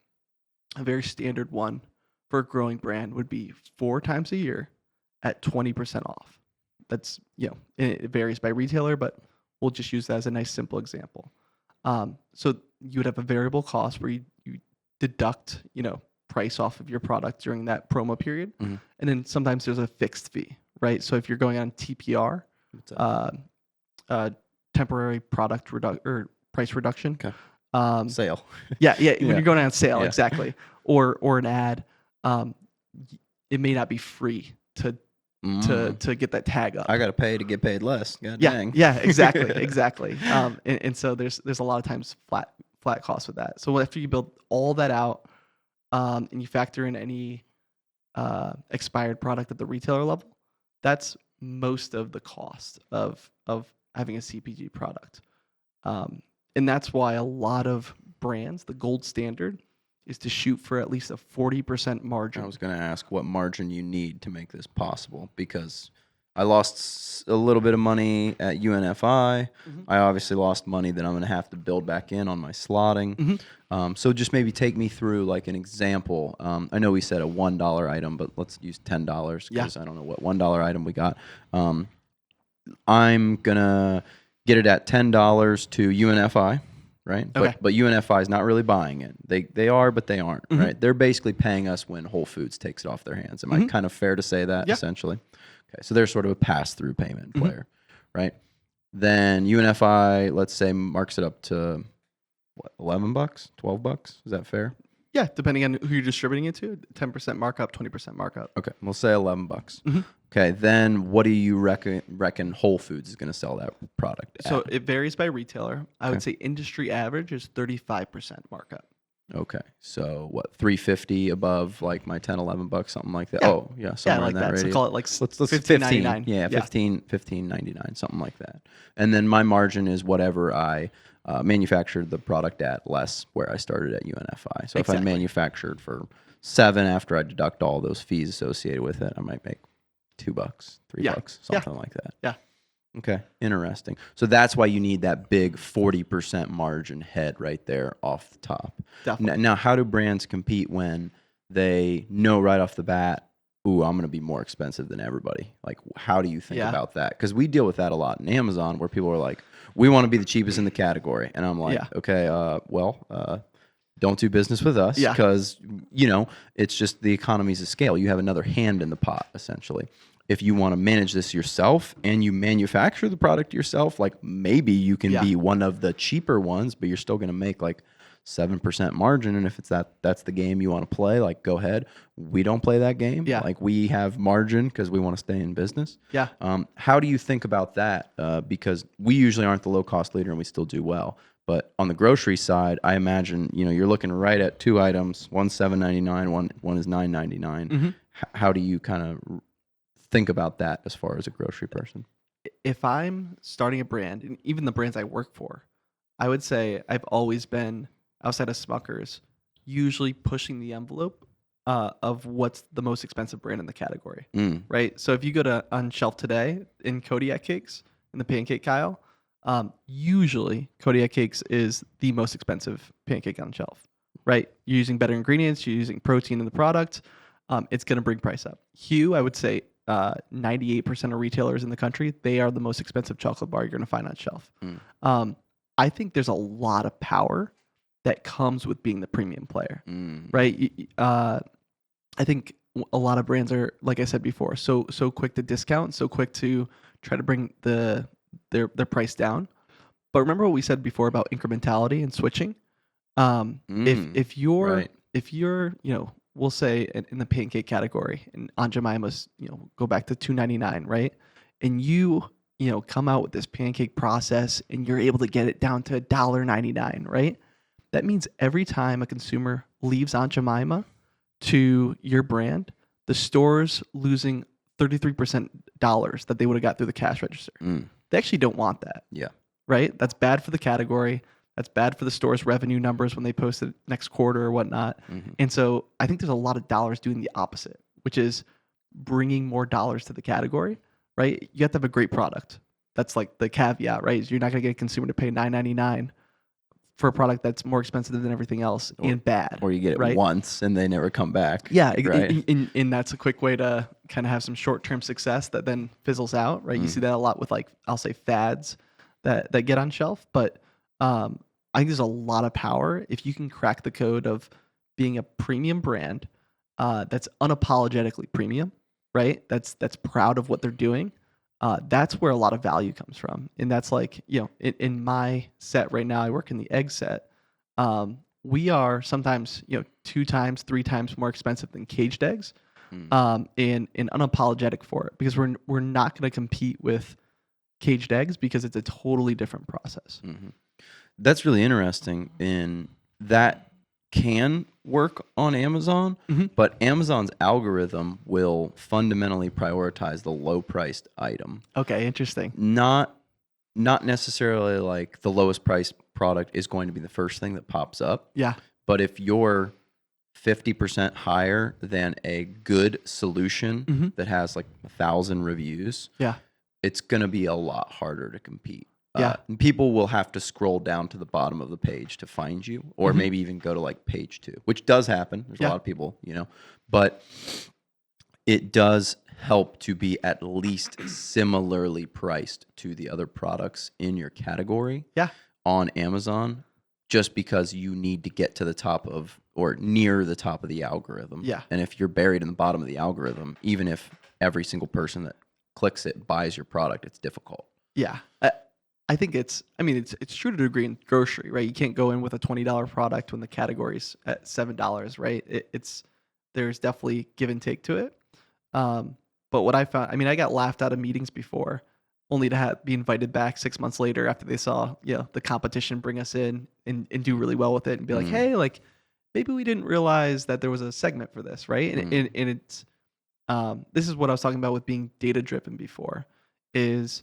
a very standard one for a growing brand would be 4 times a year at 20% off. That's, it varies by retailer, but we'll just use that as a nice simple example. So you would have a variable cost where you deduct, price off of your product during that promo period. And then sometimes there's a fixed fee, right? So if you're going on TPR, temporary product or price reduction. Okay. Sale. Yeah. When you're going on sale, exactly. Or an ad, it may not be free to get that tag up. I got to pay to get paid less. God dang. Yeah, exactly. And so there's a lot of times flat costs with that. So after you build all that out, and you factor in any expired product at the retailer level, that's most of the cost of having a CPG product. And that's why a lot of brands, the gold standard is to shoot for at least a 40% margin. I was going to ask what margin you need to make this possible, because I lost a little bit of money at UNFI. I obviously lost money that I'm going to have to build back in on my slotting. So just maybe take me through like an example. I know we said a $1 item, but let's use $10 because I don't know what $1 item we got. I'm going to get it at $10 to UNFI. Right, okay. But UNFI is not really buying it. They are, but they aren't. Right, they're basically paying us when Whole Foods takes it off their hands. Am I kind of fair to say that essentially? Okay, so they're sort of a pass-through payment player, right? Then UNFI, let's say, marks it up to what, $11, $12? Is that fair? Yeah, depending on who you're distributing it to, 10% markup, 20% markup. Okay, we'll say $11. Okay, then what do you reckon Whole Foods is going to sell that product at? So it varies by retailer. I would say industry average is 35% markup. Okay, so what, $3.50 above like my $10-11, something like that? Yeah. Oh, yeah, somewhere like in that that. radius. So call it like let's $15.99. Yeah, $15.99, something like that. And then my margin is whatever I manufactured the product at less where I started at UNFI. So if I manufactured for $7 after I deduct all those fees associated with it, I might make $2, $3, something like that. Yeah. Okay, interesting. So that's why you need that big 40% margin head right there off the top. Definitely. Now, how do brands compete when they know right off the bat, ooh, I'm going to be more expensive than everybody? Like, how do you think about that? Because we deal with that a lot in Amazon, where people are like, we want to be the cheapest in the category. And I'm like, okay, don't do business with us, because, it's just the economies of scale. You have another hand in the pot, essentially. If you want to manage this yourself and you manufacture the product yourself, like maybe you can be one of the cheaper ones, but you're still going to make like 7% margin. And if it's that's the game you want to play, like go ahead. We don't play that game. Yeah. Like we have margin because we want to stay in business. Yeah. How do you think about that? Because we usually aren't the low cost leader and we still do well. But on the grocery side, I imagine, you're looking right at 2 items, one's $7.99, one is $9.99. How do you kind of think about that as far as a grocery person? If I'm starting a brand, and even the brands I work for, I would say I've always been, outside of Smucker's, usually pushing the envelope of what's the most expensive brand in the category, right? So if you go on shelf today in Kodiak cakes, in the pancake aisle, usually Kodiak cakes is the most expensive pancake on shelf, right? You're using better ingredients, you're using protein in the product, it's going to bring price up. Hue, I would say, 98% of retailers in the country, they are the most expensive chocolate bar you're going to find on shelf. I think there's a lot of power that comes with being the premium player, right? I think a lot of brands are, like I said before, so quick to discount, so quick to try to bring their price down. But remember what we said before about incrementality and switching. If you're we'll say in the pancake category, and Aunt Jemima's, go back to $2.99, right? And you come out with this pancake process and you're able to get it down to $1.99, right? that means every time a consumer leaves Aunt Jemima to your brand, the store's losing 33% dollars that they would have got through the cash register. They actually don't want that. Yeah. Right? That's bad for the category. That's bad for the store's revenue numbers when they post it next quarter or whatnot. And so I think there's a lot of dollars doing the opposite, which is bringing more dollars to the category, right? You have to have a great product. That's like the caveat, right? Is you're not going to get a consumer to pay $9.99 for a product that's more expensive than everything else and bad. Or you get it right? once and they never come back. Yeah, right? and that's a quick way to kind of have some short-term success that then fizzles out, right? You see that a lot with, like, I'll say fads that get on shelf, but I think there's a lot of power if you can crack the code of being a premium brand that's unapologetically premium, right? That's proud of what they're doing. That's where a lot of value comes from, and that's like, in my set right now, I work in the egg set. We are sometimes 2 times, 3 times more expensive than caged eggs, and unapologetic for it, because we're not going to compete with caged eggs because it's a totally different process. That's really interesting. In that can work on Amazon, but Amazon's algorithm will fundamentally prioritize the low-priced item. Okay, interesting. Not necessarily like the lowest priced product is going to be the first thing that pops up. Yeah. But if you're 50% higher than a good solution that has like 1,000 reviews, Yeah. it's going to be a lot harder to compete. Yeah. And people will have to scroll down to the bottom of the page to find you, or maybe even go to like page 2, which does happen. There's a lot of people, but it does help to be at least similarly priced to the other products in your category on Amazon, just because you need to get to the top of, or near the top of the algorithm. Yeah. And if you're buried in the bottom of the algorithm, even if every single person that clicks it buys your product, it's difficult. Yeah. I think it's true to a degree in grocery, right? You can't go in with a $20 product when the category's at $7, right? There's definitely give and take to it. But what I found, I got laughed out of meetings before, only to be invited back 6 months later after they saw, the competition bring us in and do really well with it, and be like, hey, like, maybe we didn't realize that there was a segment for this, right? And it's this is what I was talking about with being data driven before, is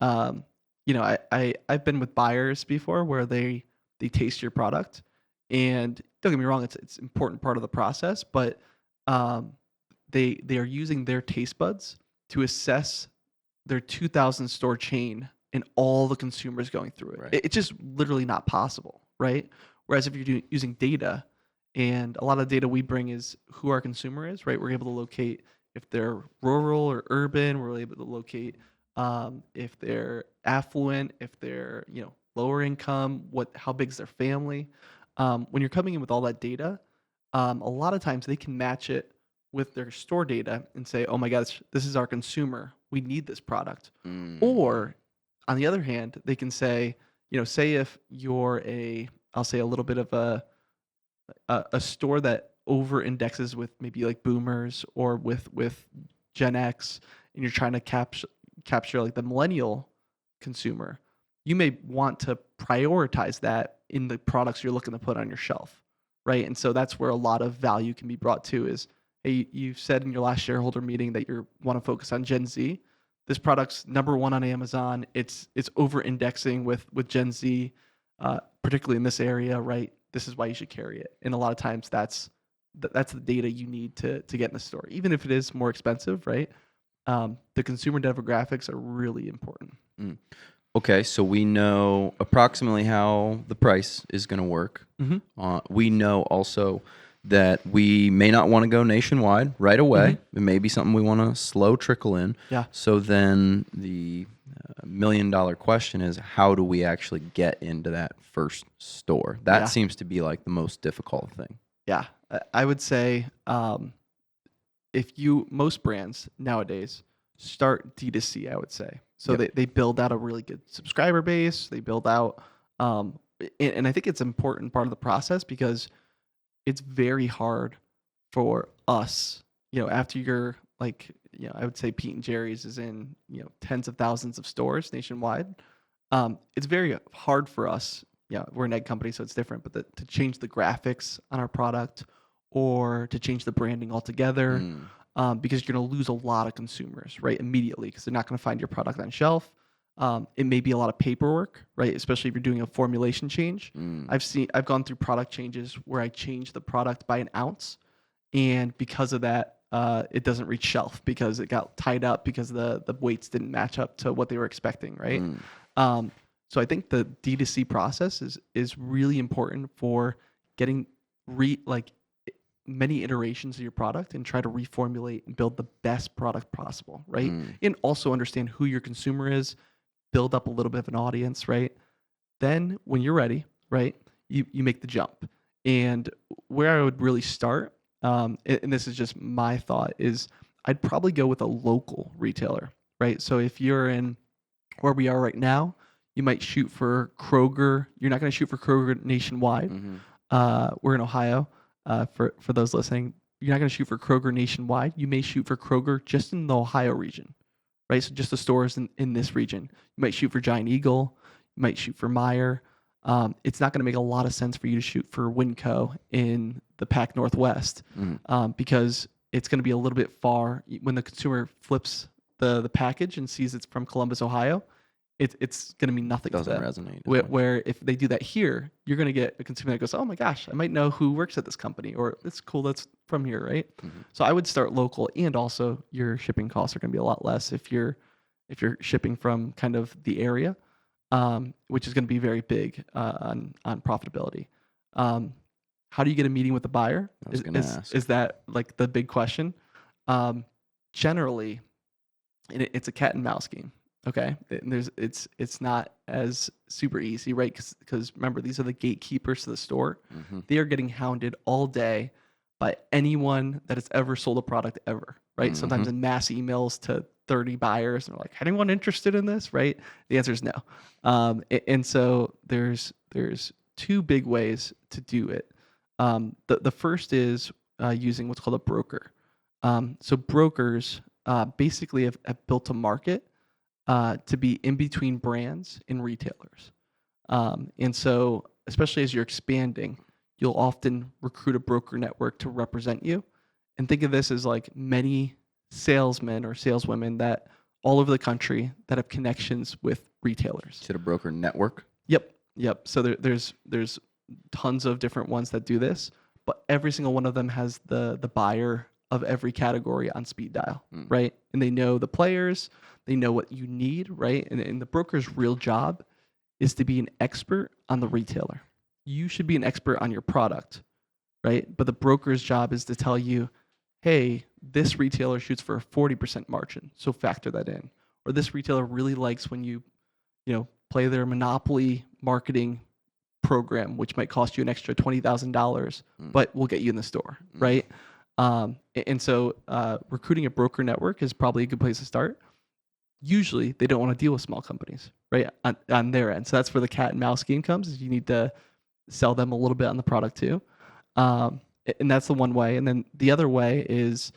I've been with buyers before where they taste your product, and don't get me wrong, it's an important part of the process, but they are using their taste buds to assess their 2,000 store chain and all the consumers going through it. Right. It's just literally not possible, right? Whereas if you're using data, and a lot of data we bring is who our consumer is, right? We're able to locate if they're rural or urban. We're able to locate if they're affluent, if they're lower income, how big is their family. When you're coming in with all that data, a lot of times they can match it with their store data and say, oh my gosh, this is our consumer, we need this product. Or on the other hand, they can say, say if you're I'll say a little bit of a store that over indexes with maybe like boomers or with Gen X, and you're trying to capture like the millennial consumer, you may want to prioritize that in the products you're looking to put on your shelf, right? And so that's where a lot of value can be brought to is, hey, you said in your last shareholder meeting that you want to focus on Gen Z. This product's number 1 on Amazon. It's over indexing with Gen Z, particularly in this area, right? This is why you should carry it. And a lot of times that's the data you need to get in the store, even if it is more expensive, right? The consumer demographics are really important. Okay, so we know approximately how the price is going to work. We know also that we may not want to go nationwide right away. It may be something we want to slow trickle in. Yeah. So then the $1 million question is, how do we actually get into that first store? That seems to be like the most difficult thing. Yeah, I would say most brands nowadays start D2C, I would say. So they build out a really good subscriber base. They build out, and I think it's an important part of the process, because it's very hard for us, after you're like, I would say Pete and Gerry's is in, tens of thousands of stores nationwide. It's very hard for us, yeah, we're an egg company, so it's different, but to change the graphics on our product or to change the branding altogether, because you're going to lose a lot of consumers, right, immediately because they're not going to find your product on shelf. It may be a lot of paperwork, right, especially if you're doing a formulation change. I've gone through product changes where I changed the product by an ounce, and because of that, it doesn't reach shelf because it got tied up because the weights didn't match up to what they were expecting, right? So I think the D2C process is really important for getting many iterations of your product and try to reformulate and build the best product possible, right? And also understand who your consumer is, build up a little bit of an audience, right? Then when you're ready, right, you make the jump. And where I would really start, and this is just my thought, is I'd probably go with a local retailer, right? So if you're in where we are right now, you might shoot for Kroger. You're not going to shoot for Kroger nationwide. We're in Ohio. For those listening, you're not going to shoot for Kroger nationwide. You may shoot for Kroger just in the Ohio region, right? So just the stores in this region. You might shoot for Giant Eagle. You might shoot for Meijer. It's not going to make a lot of sense for you to shoot for Winco in the Pac Northwest, because it's going to be a little bit far. When the consumer flips the package and sees it's from Columbus, Ohio, it's going to mean nothing to them. Doesn't resonate. Where if they do that here, you're going to get a consumer that goes, oh my gosh, I might know who works at this company, or it's cool that's from here, right? So I would start local, and also your shipping costs are going to be a lot less if you're shipping from kind of the area, which is going to be very big on profitability. How do you get a meeting with the buyer? Is that like the big question? Generally, it's a cat and mouse game. Okay, and it's not as super easy, right? Because remember, these are the gatekeepers to the store. They are getting hounded all day by anyone that has ever sold a product ever, right? Sometimes in mass emails to 30 buyers, and they're like, anyone interested in this, right? The answer is no. And so there's two big ways to do it. The first is using what's called a broker. So brokers basically have built a market to be in between brands and retailers. And so, especially as you're expanding, you'll often recruit a broker network to represent you. And think of this as like many salesmen or saleswomen that all over the country that have connections with retailers. Is it a broker network? Yep. So there's tons of different ones that do this, but every single one of them has the buyer of every category on speed dial, right? And they know the players, they know what you need, right? And the broker's real job is to be an expert on the retailer. You should be an expert on your product, right? But the broker's job is to tell you, hey, this retailer shoots for a 40% margin, so factor that in. Or this retailer really likes when you play their monopoly marketing program, which might cost you an extra $20,000, but will get you in the store, right? And so recruiting a broker network is probably a good place to start. Usually they don't want to deal with small companies, right? On their end. So that's where the cat and mouse game comes, is you need to sell them a little bit on the product too. And that's the one way. And then the other way is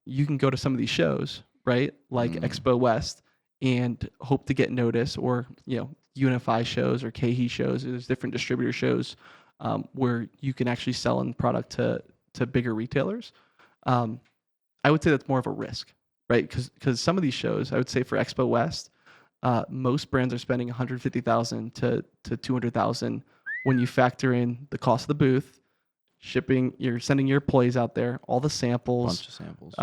you can go to some of these shows, right? Like Expo West, and hope to get notice, or Unify shows or KHE shows. There's different distributor shows where you can actually sell in product to bigger retailers. I would say that's more of a risk, right? Because some of these shows, I would say for Expo West, most brands are spending $150,000 to $200,000 when you factor in the cost of the booth, shipping. You're sending your employees out there, all the samples, Bunch of samples.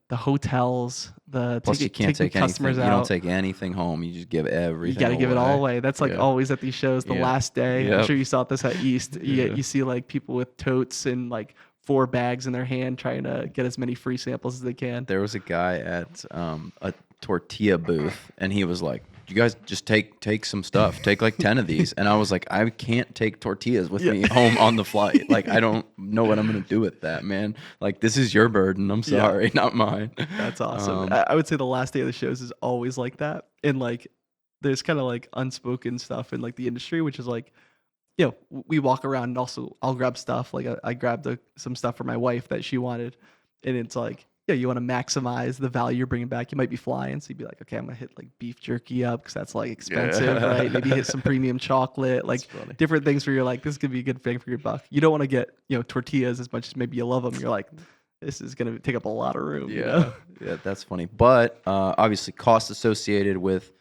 The hotels, Plus you can't take customers anything. out. You don't take anything home. You just give everything. You got to give it all away. That's like always at these shows. The last day, Yep. I'm sure you saw this at East. You see like people with totes and like 4 bags in their hand trying to get as many free samples as they can. There was a guy at a tortilla booth, and he was like, you guys just take some stuff. Take like 10 of these. And I was like, I can't take tortillas with me home on the flight. Like, I don't know what I'm going to do with that, man. Like, this is your burden. I'm sorry, not mine. That's awesome. I would say the last day of the shows is always like that. And like, there's kind of like unspoken stuff in like the industry, which is like, we walk around, and also I'll grab stuff. Like I grabbed some stuff for my wife that she wanted. And it's like, you want to maximize the value you're bringing back. You might be flying, so you'd be like, okay, I'm gonna hit like beef jerky up because that's like expensive, right? Maybe hit some premium chocolate, like different things where you're like, this could be a good thing for your buck. You don't want to get tortillas as much as maybe you love them. You're like, this is gonna take up a lot of room. Yeah, yeah, that's funny. But obviously, costs associated with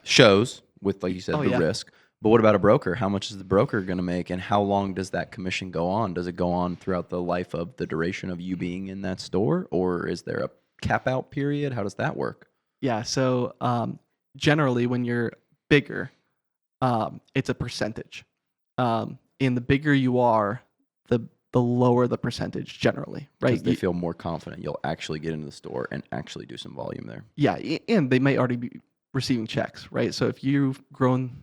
shows, with like you said, the risk. But what about a broker? How much is the broker going to make, and how long does that commission go on? Does it go on throughout the life of the duration of you being in that store, or is there a cap out period? How does that work? Yeah, so generally when you're bigger, it's a percentage. And the bigger you are, the lower the percentage generally, right? Because they feel more confident you'll actually get into the store and actually do some volume there. Yeah, and they might already be receiving checks, right? So if you've grown,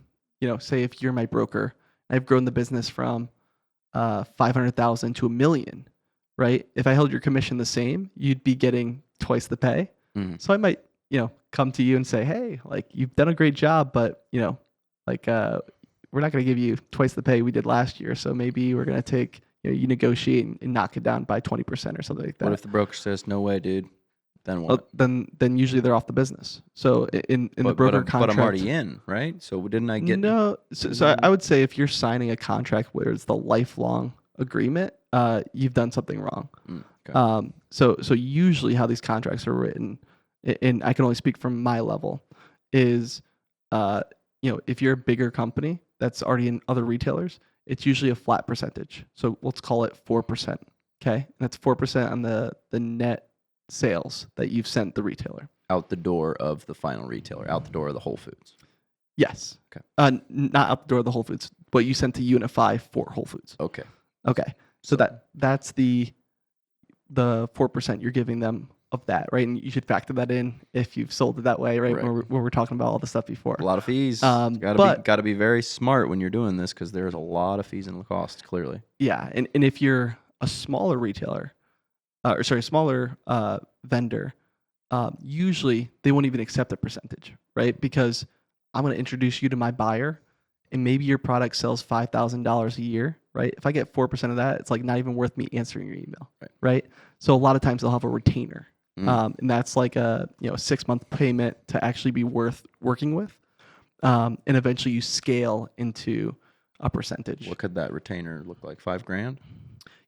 say if you're my broker, I've grown the business from 500,000 to $1 million, right? If I held your commission the same, you'd be getting twice the pay. Mm-hmm. So I might, come to you and say, hey, like you've done a great job, but like we're not going to give you twice the pay we did last year. So maybe we're going to take, you negotiate and knock it down by 20% or something like that. What if the broker says, no way, dude? Then what? Then usually they're off the business. So in the broker contract, but I'm already in, right? So didn't I get no? So I would say if you're signing a contract where it's the lifelong agreement, you've done something wrong. Okay. So usually how these contracts are written, and I can only speak from my level, is if you're a bigger company that's already in other retailers, it's usually a flat percentage. So let's call it 4%. Okay, and that's 4% on the net sales that you've sent the retailer out the door of the final retailer, out the door of the Whole Foods. Yes. Okay. Not out the door of the Whole Foods, but you sent to Unify for Whole Foods. Okay. So that's the 4% you're giving them of that, right? And you should factor that in if you've sold it that way, right? When we're talking about all the stuff before. A lot of fees. Got to be very smart when you're doing this because there's a lot of fees and costs. Clearly. Yeah, and if you're a smaller retailer. Smaller vendor, usually they won't even accept a percentage, right? Because I'm going to introduce you to my buyer, and maybe your product sells $5,000 a year, right? If I get 4% of that, it's like not even worth me answering your email, right? So a lot of times they'll have a retainer, and that's like a 6-month payment to actually be worth working with, and eventually you scale into a percentage. What could that retainer look like? $5,000?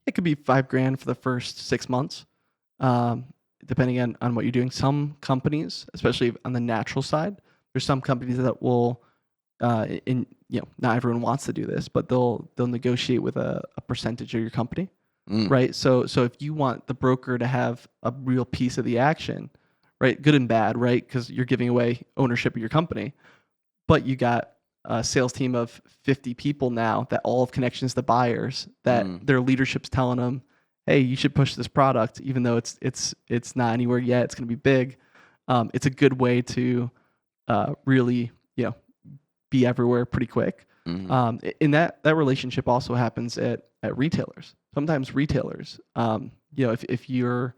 It could be $5,000 for the first 6 months, depending on what you're doing. Some companies, especially on the natural side, there's some companies that will, not everyone wants to do this, but they'll negotiate with a percentage of your company, right? So if you want the broker to have a real piece of the action, right, good and bad, right, because you're giving away ownership of your company, but you got a sales team of 50 people now that all have connections to buyers that their leadership's telling them, hey, you should push this product, even though it's not anywhere yet. It's going to be big. It's a good way to really, be everywhere pretty quick. Mm-hmm. And that relationship also happens at retailers. Sometimes retailers, if you're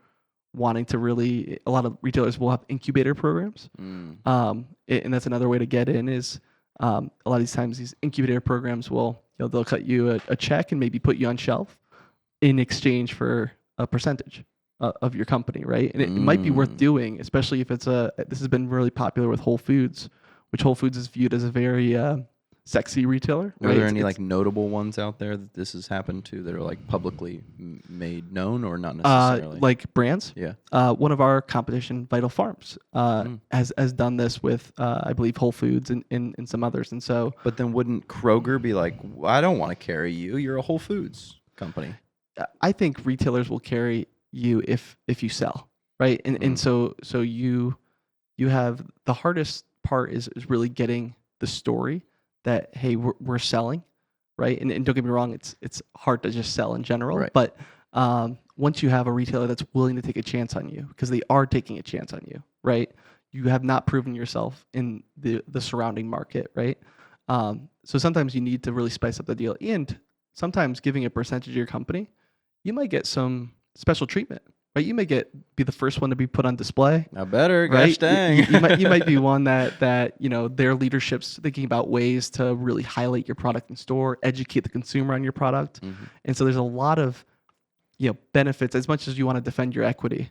wanting to really, a lot of retailers will have incubator programs. And that's another way to get in is, a lot of these times these incubator programs will, they'll cut you a check and maybe put you on shelf in exchange for a percentage of your company, right? And it might be worth doing, especially if this has been really popular with Whole Foods, which Whole Foods is viewed as a very sexy retailer. Are there any like notable ones out there that this has happened to that are like publicly made known or not necessarily? Like brands? Yeah. One of our competition, Vital Farms, has done this with, I believe, Whole Foods and some others. And so. But then wouldn't Kroger be like, I don't want to carry you. You're a Whole Foods company. I think retailers will carry you if you sell, right? And so you have the hardest part is really getting the story that, hey, we're selling, right? And don't get me wrong, it's hard to just sell in general, right. But once you have a retailer that's willing to take a chance on you, because they are taking a chance on you, right? You have not proven yourself in the surrounding market, right? So sometimes you need to really spice up the deal, and sometimes giving a percentage of your company, you might get some special treatment, right? You may be the first one to be put on display. Now better, right? Gosh dang. You might be one that their leadership's thinking about ways to really highlight your product in store, educate the consumer on your product. Mm-hmm. And so there's a lot of benefits. As much as you want to defend your equity,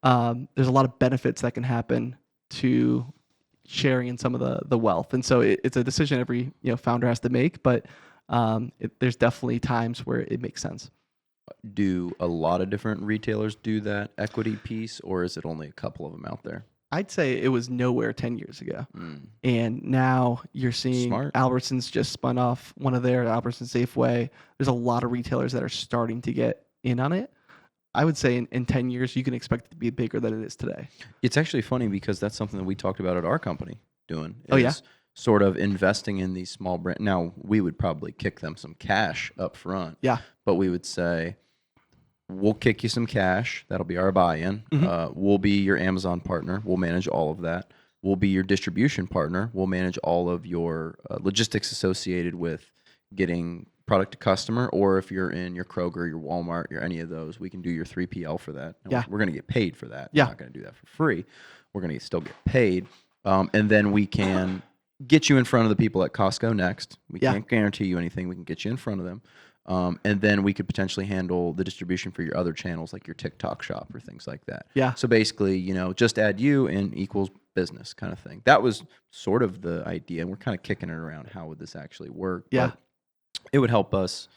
there's a lot of benefits that can happen to sharing in some of the wealth. And so it's a decision every founder has to make, but there's definitely times where it makes sense. Do a lot of different retailers do that equity piece, or is it only a couple of them out there? I'd say it was nowhere 10 years ago. Mm. And now you're seeing Smart. Albertsons just spun off one of their Albertsons Safeway. There's a lot of retailers that are starting to get in on it. I would say in 10 years, you can expect it to be bigger than it is today. It's actually funny because that's something that we talked about at our company doing. Oh, yeah? is Sort of investing in these small brands. Now, we would probably kick them some cash up front. Yeah. But we would say, we'll kick you some cash. That'll be our buy-in. Mm-hmm. We'll be your Amazon partner. We'll manage all of that. We'll be your distribution partner. We'll manage all of your logistics associated with getting product to customer, or if you're in your Kroger, your Walmart, your any of those, we can do your 3PL for that. And Yeah. we're going to get paid for that. Yeah. We're not going to do that for free. We're going to still get paid. And then we can get you in front of the people at Costco next. We Yeah. can't guarantee you anything. We can get you in front of them. And then we could potentially handle the distribution for your other channels, like your TikTok shop or things like that. Yeah. So basically, just add you and equals business kind of thing. That was sort of the idea. And we're kind of kicking it around. How would this actually work? Yeah. But it would help us.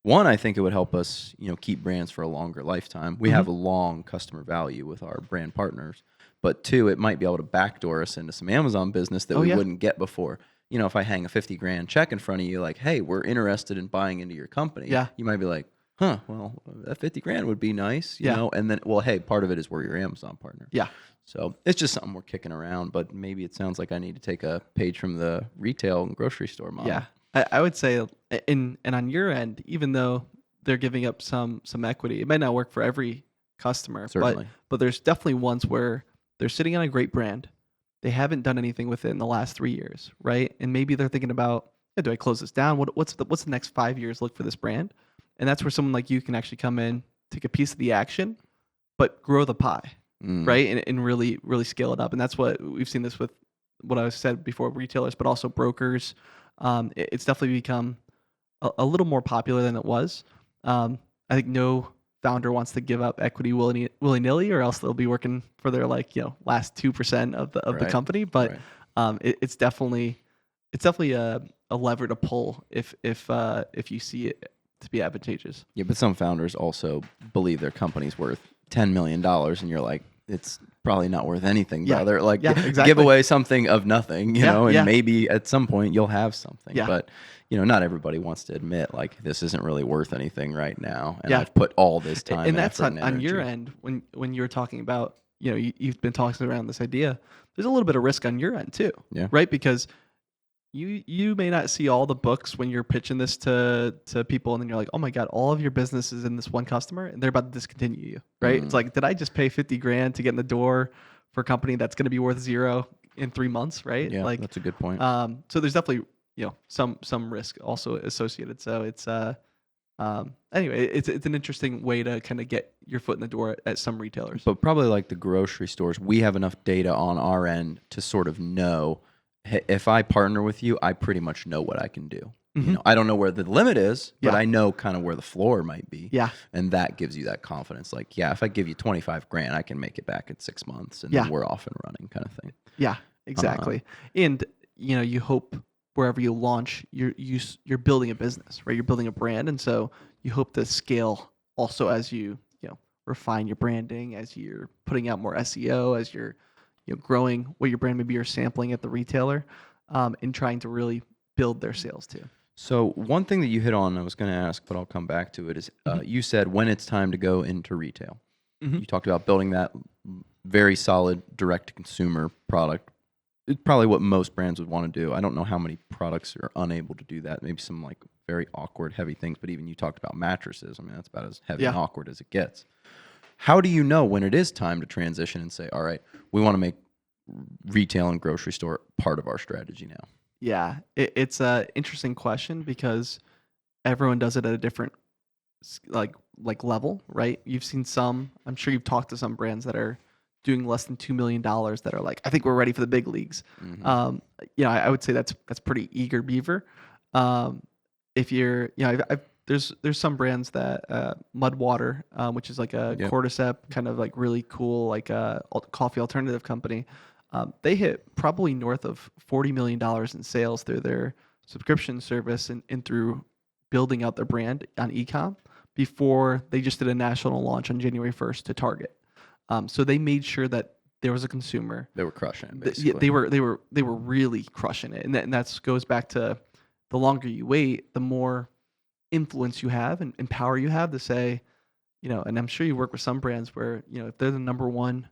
One, I think it would help us, keep brands for a longer lifetime. We have a long customer value with our brand partners. But two, it might be able to backdoor us into some Amazon business that we wouldn't get before. If I hang a $50,000 check in front of you, like, hey, we're interested in buying into your company. Yeah. You might be like, well, that $50,000 would be nice, you know? And then, well, hey, part of it is we're your Amazon partner. Yeah. So it's just something we're kicking around, but maybe it sounds like I need to take a page from the retail and grocery store model. Yeah. I would say, and on your end, even though they're giving up some equity, it might not work for every customer. Certainly. But there's definitely ones where they're sitting on a great brand. They haven't done anything with it in the last 3 years, right? And maybe they're thinking about, do I close this down? What's the next 5 years look for this brand? And that's where someone like you can actually come in, take a piece of the action, but grow the pie, right? And really, really scale it up. And that's what we've seen this with what I said before, retailers, but also brokers. It's definitely become a little more popular than it was. I think no founder wants to give up equity willy-nilly, or else they'll be working for their last 2% of the company. But it's definitely a lever to pull if you see it to be advantageous. Yeah, but some founders also believe their company's worth $10 million, and you're like, it's probably not worth anything, brother. Like, exactly. Give away something of nothing, you know, and maybe at some point you'll have something. Yeah. But, not everybody wants to admit, like, this isn't really worth anything right now. And I've put all this time and that's effort on your end when you're talking about, you've been talking around this idea, there's a little bit of risk on your end too, right? Because you may not see all the books when you're pitching this to people, and then you're like, oh my God, all of your business is in this one customer and they're about to discontinue you, right? It's like, did I just pay $50,000 to get in the door for a company that's going to be worth $0 in 3 months, right? Yeah, like, that's a good point. So there's definitely, some risk also associated. So it's, anyway, it's an interesting way to kind of get your foot in the door at some retailers. But probably like the grocery stores, we have enough data on our end to sort of know, if I partner with you, I pretty much know what I can do. I don't know where the limit is, but I know kind of where the floor might be. Yeah. And that gives you that confidence. Like, if I give you $25,000, I can make it back in 6 months, and then we're off and running, kind of thing. Yeah, exactly. And you hope wherever you launch, you're building a business, right? You're building a brand, and so you hope to scale also as you refine your branding, as you're putting out more SEO, as you're growing what your brand maybe you're sampling at the retailer, and trying to really build their sales too. So one thing that you hit on, I was going to ask, but I'll come back to it, is you said when it's time to go into retail. You talked about building that very solid direct-to-consumer product. It's probably what most brands would want to do. I don't know how many products are unable to do that. Maybe some like very awkward, heavy things, but even you talked about mattresses. I mean, that's about as heavy and awkward as it gets. How do you know when it is time to transition and say, all right, we want to make retail and grocery store part of our strategy now? Yeah, it's a interesting question because everyone does it at a different like level, right? You've seen some, I'm sure you've talked to some brands that are doing less than $2 million that are like, I think we're ready for the big leagues. I would say that's pretty eager beaver. If you're, I've there's some brands that Mudwater, which is like a Yep. cordyceps kind of like really cool like coffee alternative company. They hit probably north of $40 million in sales through their subscription service and through building out their brand on ecom before they just did a national launch on January 1st to Target. So they made sure that there was a consumer. They were crushing it, Yeah, basically. they were really crushing it, and that goes back to the longer you wait, the more influence you have and power you have to say, and I'm sure you work with some brands where, if they're the number one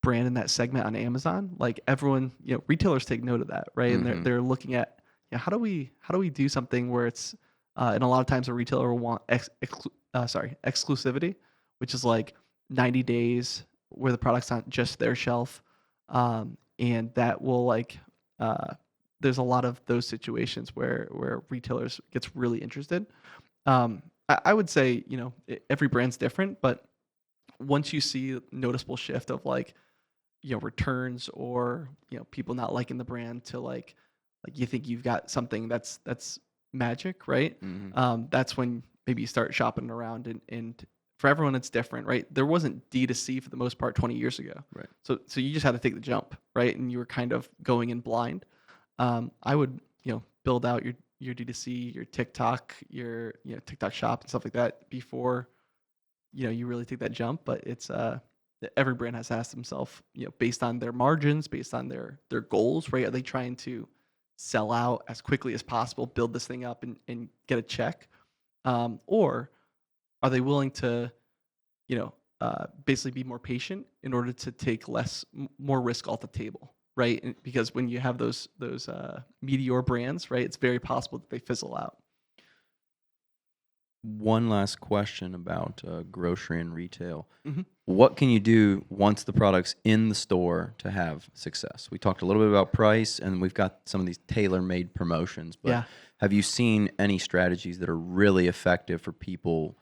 brand in that segment on Amazon, like everyone, retailers take note of that, right? And they're Mhm. they're looking at, how do we do something where it's, and a lot of times a retailer will want exclusivity, which is like 90 days where the product's on just their shelf, and that will like, uh, there's a lot of those situations where retailers gets really interested. I would say, every brand's different, but once you see a noticeable shift of like, returns or, people not liking the brand to like you think you've got something that's magic, right? Mhm. That's when maybe you start shopping around and for everyone it's different, right? There wasn't D2C for the most part 20 years ago. Right. So you just had to take the jump, right? And you were kind of going in blind. I would, build out your D2C, your TikTok, your TikTok shop and stuff like that before you really take that jump. But it's every brand has to ask themselves, based on their margins, based on their goals, right? Are they trying to sell out as quickly as possible, build this thing up and get a check, or are they willing to basically be more patient in order to take more risk off the table, right? And because when you have those meteor brands, right, it's very possible that they fizzle out. One last question about grocery and retail. Mhm. What can you do once the product's in the store to have success? We talked a little bit about price, and we've got some of these tailor-made promotions. But Yeah. have you seen any strategies that are really effective for people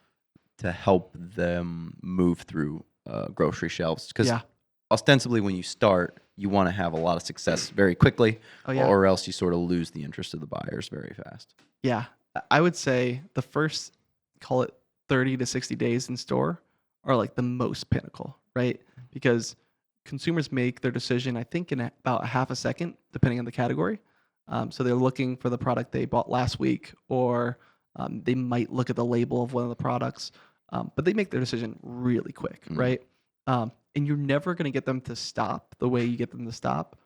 to help them move through grocery shelves? Because Yeah. ostensibly, when you start, you want to have a lot of success very quickly, Oh yeah. or else you sort of lose the interest of the buyers very fast. Yeah. I would say the first, call it 30 to 60 days in store are like the most pinnacle, right? Because consumers make their decision, I think, in about a half a second, depending on the category. So they're looking for the product they bought last week, or they might look at the label of one of the products, but they make their decision really quick, Mm. right? And you're never going to get them to stop the way you get them to stop,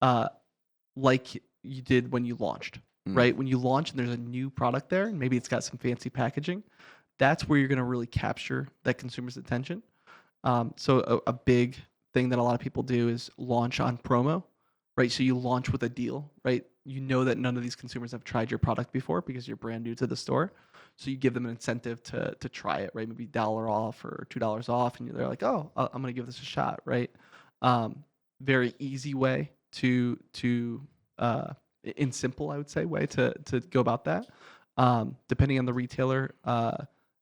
uh, like you did when you launched, Mm. right? When you launch and there's a new product there, and maybe it's got some fancy packaging, that's where you're going to really capture that consumer's attention. So a big thing that a lot of people do is launch on promo, right? So you launch with a deal, right? You know that none of these consumers have tried your product before because you're brand new to the store. So you give them an incentive to try it, right? Maybe $1 off or $2 off, and they're like, oh, I'm gonna give this a shot, right? Very easy way to in simple, I would say, way to go about that. Depending on the retailer,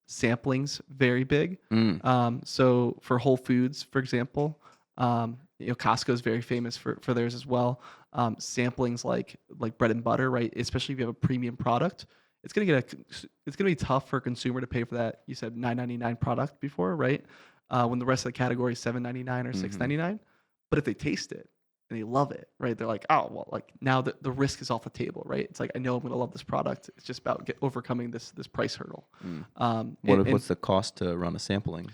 sampling's very big. Mm. So for Whole Foods, for example, Costco is very famous for theirs as well. Sampling's like bread and butter, right? Especially if you have a premium product, it's gonna be tough for a consumer to pay for that. You said $9.99 product before, right? When the rest of the category is $7.99 or Mhm. $6.99. But if they taste it and they love it, right? They're like, oh well, like now the risk is off the table, right? It's like I know I'm gonna love this product. It's just about overcoming this price hurdle. Mm. And What's the cost to run a sampling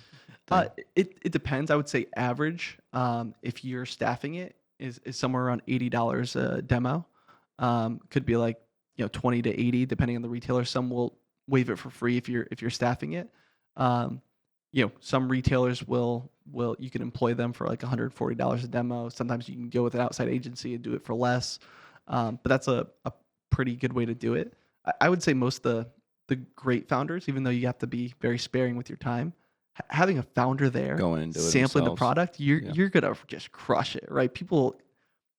uh, thing? it depends. I would say average, if you're staffing it, is somewhere around $80 a demo. Could be like 20 to 80 depending on the retailer. Some will waive it for free if you're staffing it. Um, some retailers will you can employ them for like $140 a demo. Sometimes you can go with an outside agency and do it for less. But that's a pretty good way to do it. I would say most of the great founders, even though you have to be very sparing with your time, having a founder there Go in and do it sampling the themselves. product, you're Yeah. you're gonna just crush it, right? People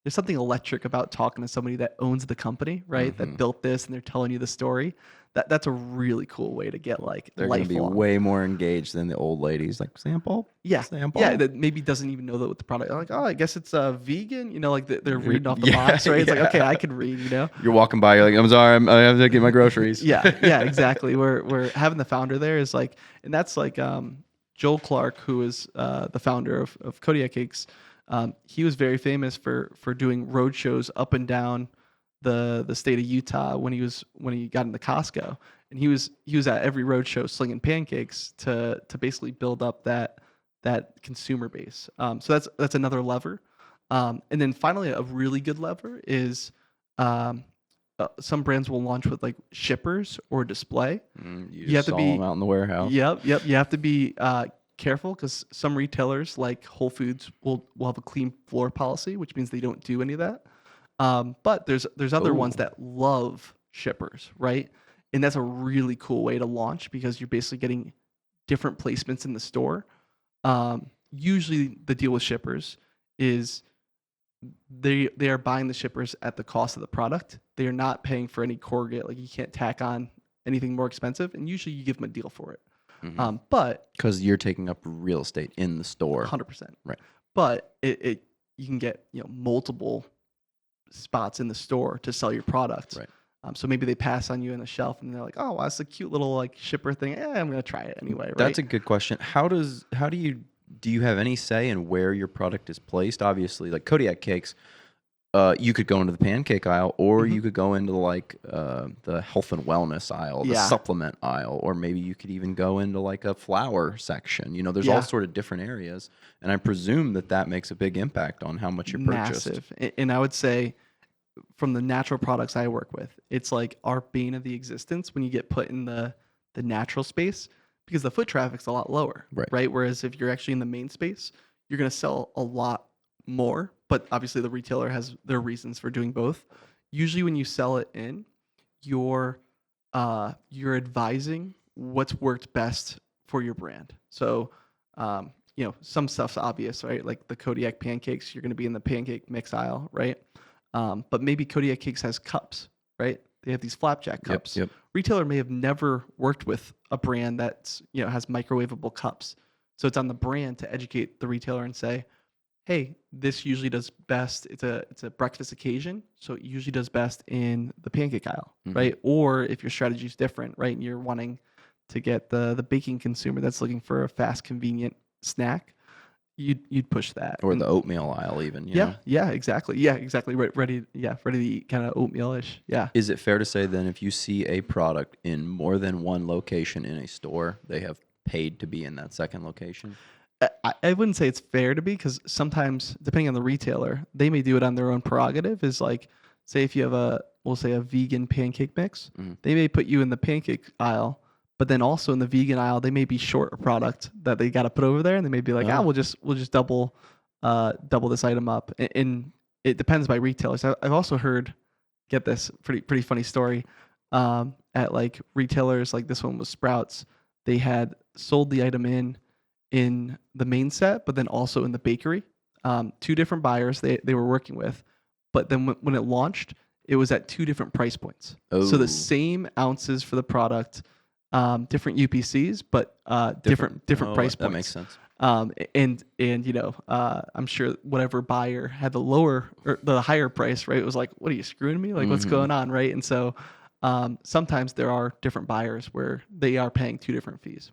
there's something electric about talking to somebody that owns the company, right? That built this, and they're telling you the story. That's a really cool way to get like They're going to be lifelong. way more engaged than the old ladies. Like, sample? Yeah, Sample? yeah. That maybe doesn't even know what the product. Like, oh, I guess it's vegan. You know, like they're reading off the Yeah, box, right? It's like, yeah. okay, I can read. You know. You're walking by, you're like, I'm sorry, I have to get my groceries. Yeah, exactly. We're having the founder there is like, and that's like Joel Clark, who is the founder of Kodiak Cakes. He was very famous for doing road shows up and down the state of Utah when he got into Costco, and he was at every road show slinging pancakes to basically build up that consumer base. So that's another lever. And then finally, a really good lever is some brands will launch with like shippers or display. You have to be them out in the warehouse. Yep. You have to be careful because some retailers like Whole Foods will have a clean floor policy, which means they don't do any of that. But there's other ones that love shippers, right? And that's a really cool way to launch because you're basically getting different placements in the store. Usually the deal with shippers is they are buying the shippers at the cost of the product. They are not paying for any corrugate. Like you can't tack on anything more expensive, and usually you give them a deal for it. But because you're taking up real estate in the store, 100%, right? But it you can get multiple spots in the store to sell your product. Right. So maybe they pass on you on the shelf, and they're like, "Oh, well, that's a cute little like shipper thing. I'm gonna try it anyway." Right? That's a good question. Do you have any say in where your product is placed? Obviously, like Kodiak Cakes, you could go into the pancake aisle, or you could go into like the health and wellness aisle, the supplement aisle, or maybe you could even go into like a flower section. There's all sort of different areas, and I presume that makes a big impact on how much you're purchased. Massive. And I would say, from the natural products I work with, it's like our bane of the existence when you get put in the natural space, because the foot traffic's a lot lower, right? Whereas if you're actually in the main space, you're going to sell a lot more, but obviously the retailer has their reasons for doing both. Usually when you sell it in, you're advising what's worked best for your brand. So, some stuff's obvious, right? Like the Kodiak pancakes, you're going to be in the pancake mix aisle, right? But maybe Kodiak Cakes has cups, right? They have these flapjack cups. Yep. Retailer may have never worked with a brand that's has microwavable cups, so it's on the brand to educate the retailer and say, hey, this usually does best. It's a breakfast occasion, so it usually does best in the pancake aisle, right? Or if your strategy is different, right, and you're wanting to get the baking consumer that's looking for a fast, convenient snack, you'd push that. Or the oatmeal aisle, even. Yeah, exactly. Ready to eat, kind of oatmeal-ish. Yeah. Is it fair to say then, if you see a product in more than one location in a store, they have paid to be in that second location? I wouldn't say it's fair to be, because sometimes, depending on the retailer, they may do it on their own prerogative. Is like, say if you have we'll say a vegan pancake mix, they may put you in the pancake aisle, but then also in the vegan aisle, they may be short a product that they got to put over there, and they may be like, we'll just double this item up. And it depends by retailers. I've also heard, get this pretty funny story, at like retailers, like this one was Sprouts. They had sold the item in the main set, but then also in the bakery. Two different buyers they were working with, but then when it launched, it was at two different price points. So the same ounces for the product, different UPCs, but different price points. That makes sense. And I'm sure whatever buyer had the lower or the higher price, right? It was like, what are you screwing me? Like, what's going on, right? And so sometimes there are different buyers where they are paying two different fees.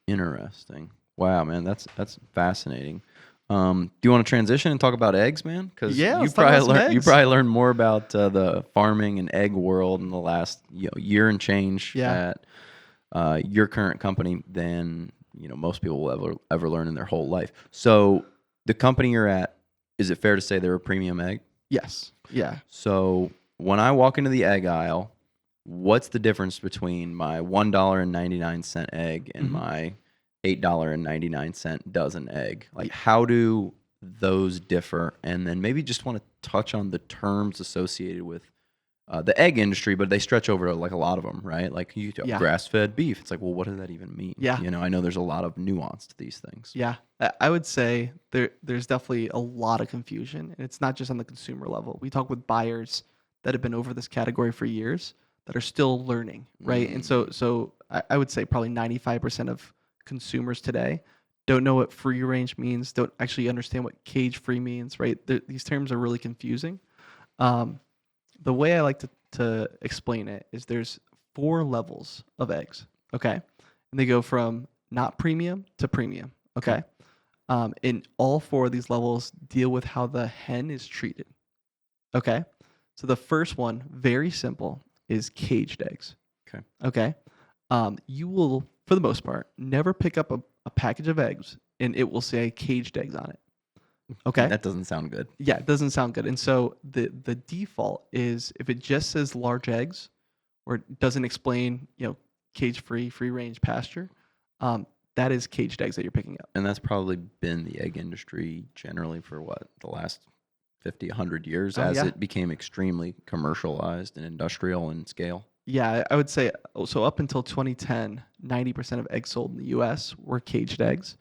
Interesting. Wow, man, that's fascinating. Do you want to transition and talk about eggs, man? Because you probably learned more about the farming and egg world in the last year and change at your current company than most people will ever learn in their whole life. So the company you're at, is it fair to say they're a premium egg? Yes. Yeah. So when I walk into the egg aisle, what's the difference between my $1.99 egg and my $8.99 dozen egg? Like, how do those differ? And then maybe just want to touch on the terms associated with the egg industry, but they stretch over like a lot of them, right? Like you Yeah. grass-fed beef. It's like, well, what does that even mean? Yeah. You know, I know there's a lot of nuance to these things. Yeah, I would say there's definitely a lot of confusion, and it's not just on the consumer level. We talk with buyers that have been over this category for years that are still learning, right? And so I would say probably 95% of consumers today don't know what free range means, don't actually understand what cage free means, right? These terms are really confusing. Um, the way I like to explain it is there's 4 levels of eggs, okay? And they go from not premium to premium, okay? And all 4 of these levels deal with how the hen is treated, okay? So the first one, very simple, is caged eggs. Okay. Okay. You will, for the most part, never pick up a package of eggs and it will say caged eggs on it. Okay. That doesn't sound good. Yeah, it doesn't sound good. And so the default is if it just says large eggs or it doesn't explain, cage free, free range pasture, that is caged eggs that you're picking up. And that's probably been the egg industry generally for the last 50, 100 years as it became extremely commercialized and industrial in scale. Yeah, I would say so. Up until 2010, 90% of eggs sold in the U.S. were caged eggs.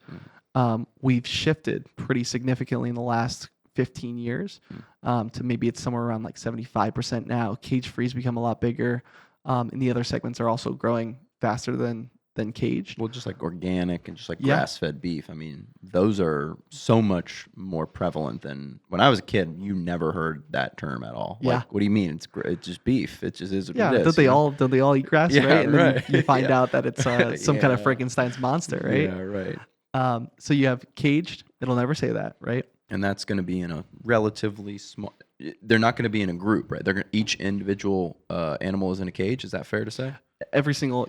We've shifted pretty significantly in the last 15 years to maybe it's somewhere around like 75% now. Cage free's become a lot bigger, and the other segments are also growing faster than caged. Well, just like organic and just like grass-fed beef. I mean, those are so much more prevalent than when I was a kid. You never heard that term at all. Yeah. Like, what do you mean? It's just beef. It just is what Yeah. it is. Don't they all eat grass, right? And then you find out that it's some kind of Yeah. Frankenstein's monster, right? Yeah, right. So you have caged. It'll never say that, right? And that's going to be in a relatively small. They're not going to be in a group, right? Each individual animal is in a cage. Is that fair to say? Every single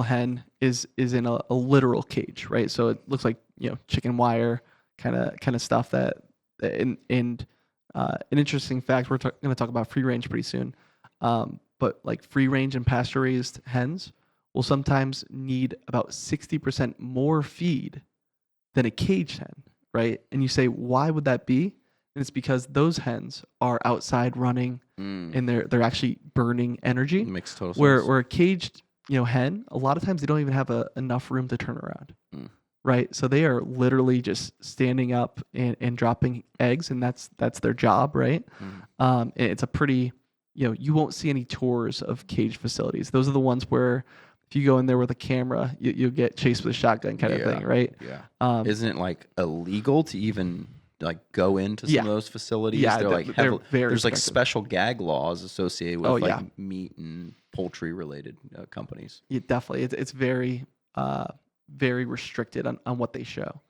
hen is in a literal cage, right? So it looks like chicken wire kind of stuff. And an interesting fact, we're going to talk about free range pretty soon. But like free range and pasture raised hens will sometimes need about 60% more feed than a caged hen, right? And you say, why would that be? And it's because those hens are outside running and they're actually burning energy. Makes total sense. Where a caged hen, a lot of times they don't even have enough room to turn around, right? So they are literally just standing up and dropping eggs, and that's their job, right? And it's a pretty you won't see any tours of caged facilities. Those are the ones where if you go in there with a camera, you'll get chased with a shotgun kind of thing, right? Yeah. Isn't it like illegal to even like go into some of those facilities? Yeah, they're like they're very there's like restrictive. special gag laws associated with meat and poultry related companies. Yeah, definitely. It's very very restricted on what they show.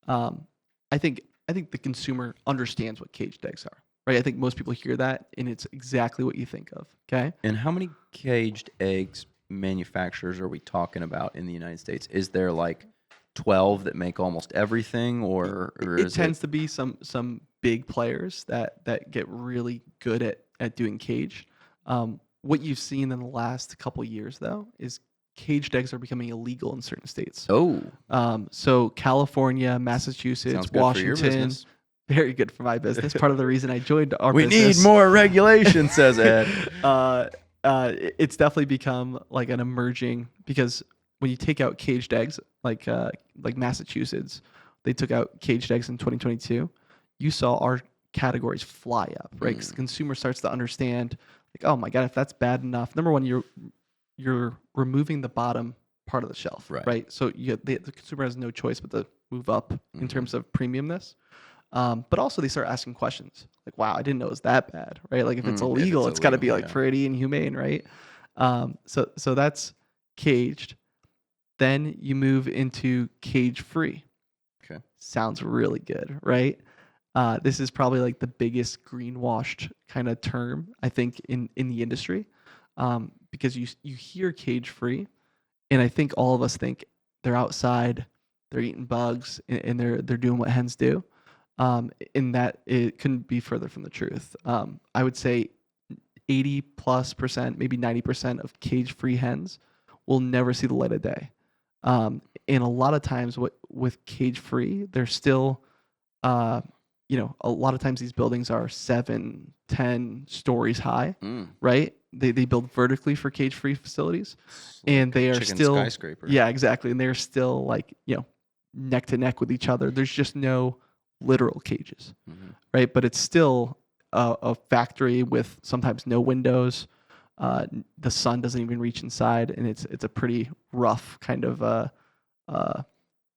I think the consumer understands what caged eggs are, right? I think most people hear that and it's exactly what you think of. Okay. And how many caged eggs manufacturers are we talking about in the United States? Is there like 12 that make almost everything, or it tends to be some big players that get really good at doing cage. What you've seen in the last couple years though is caged eggs are becoming illegal in certain states. So California, Massachusetts, Washington. Very good for my business. Part of the reason I joined our business. We need more regulation, says Ed. It's definitely become like an emerging, because when you take out caged eggs, like Massachusetts, they took out caged eggs in 2022. You saw our categories fly up, right? Because the consumer starts to understand, like, oh my god, if that's bad enough. Number one, you're removing the bottom part of the shelf, right? So the consumer has no choice but to move up in terms of premiumness. But also they start asking questions like, wow, I didn't know it was that bad, right? Like if it's illegal, it's got to be like pretty inhumane, right? So that's caged. Then you move into cage free. Okay. Sounds really good, right? This is probably like the biggest greenwashed kind of term, I think, in the industry, because you hear cage free, and I think all of us think they're outside, they're eating bugs, and they're doing what hens do. In that it couldn't be further from the truth. I would say 80+%, maybe 90% of cage-free hens will never see the light of day. And a lot of times with cage-free, they're still, a lot of times these buildings are 7, 10 stories high, right? they build vertically for cage-free facilities, It's and like a they are chicken still skyscraper. yeah, exactly, and they're still like neck to neck with each other. There's just no literal cages, Mhm. right? But it's still a factory with sometimes no windows. The sun doesn't even reach inside, and it's a pretty rough kind of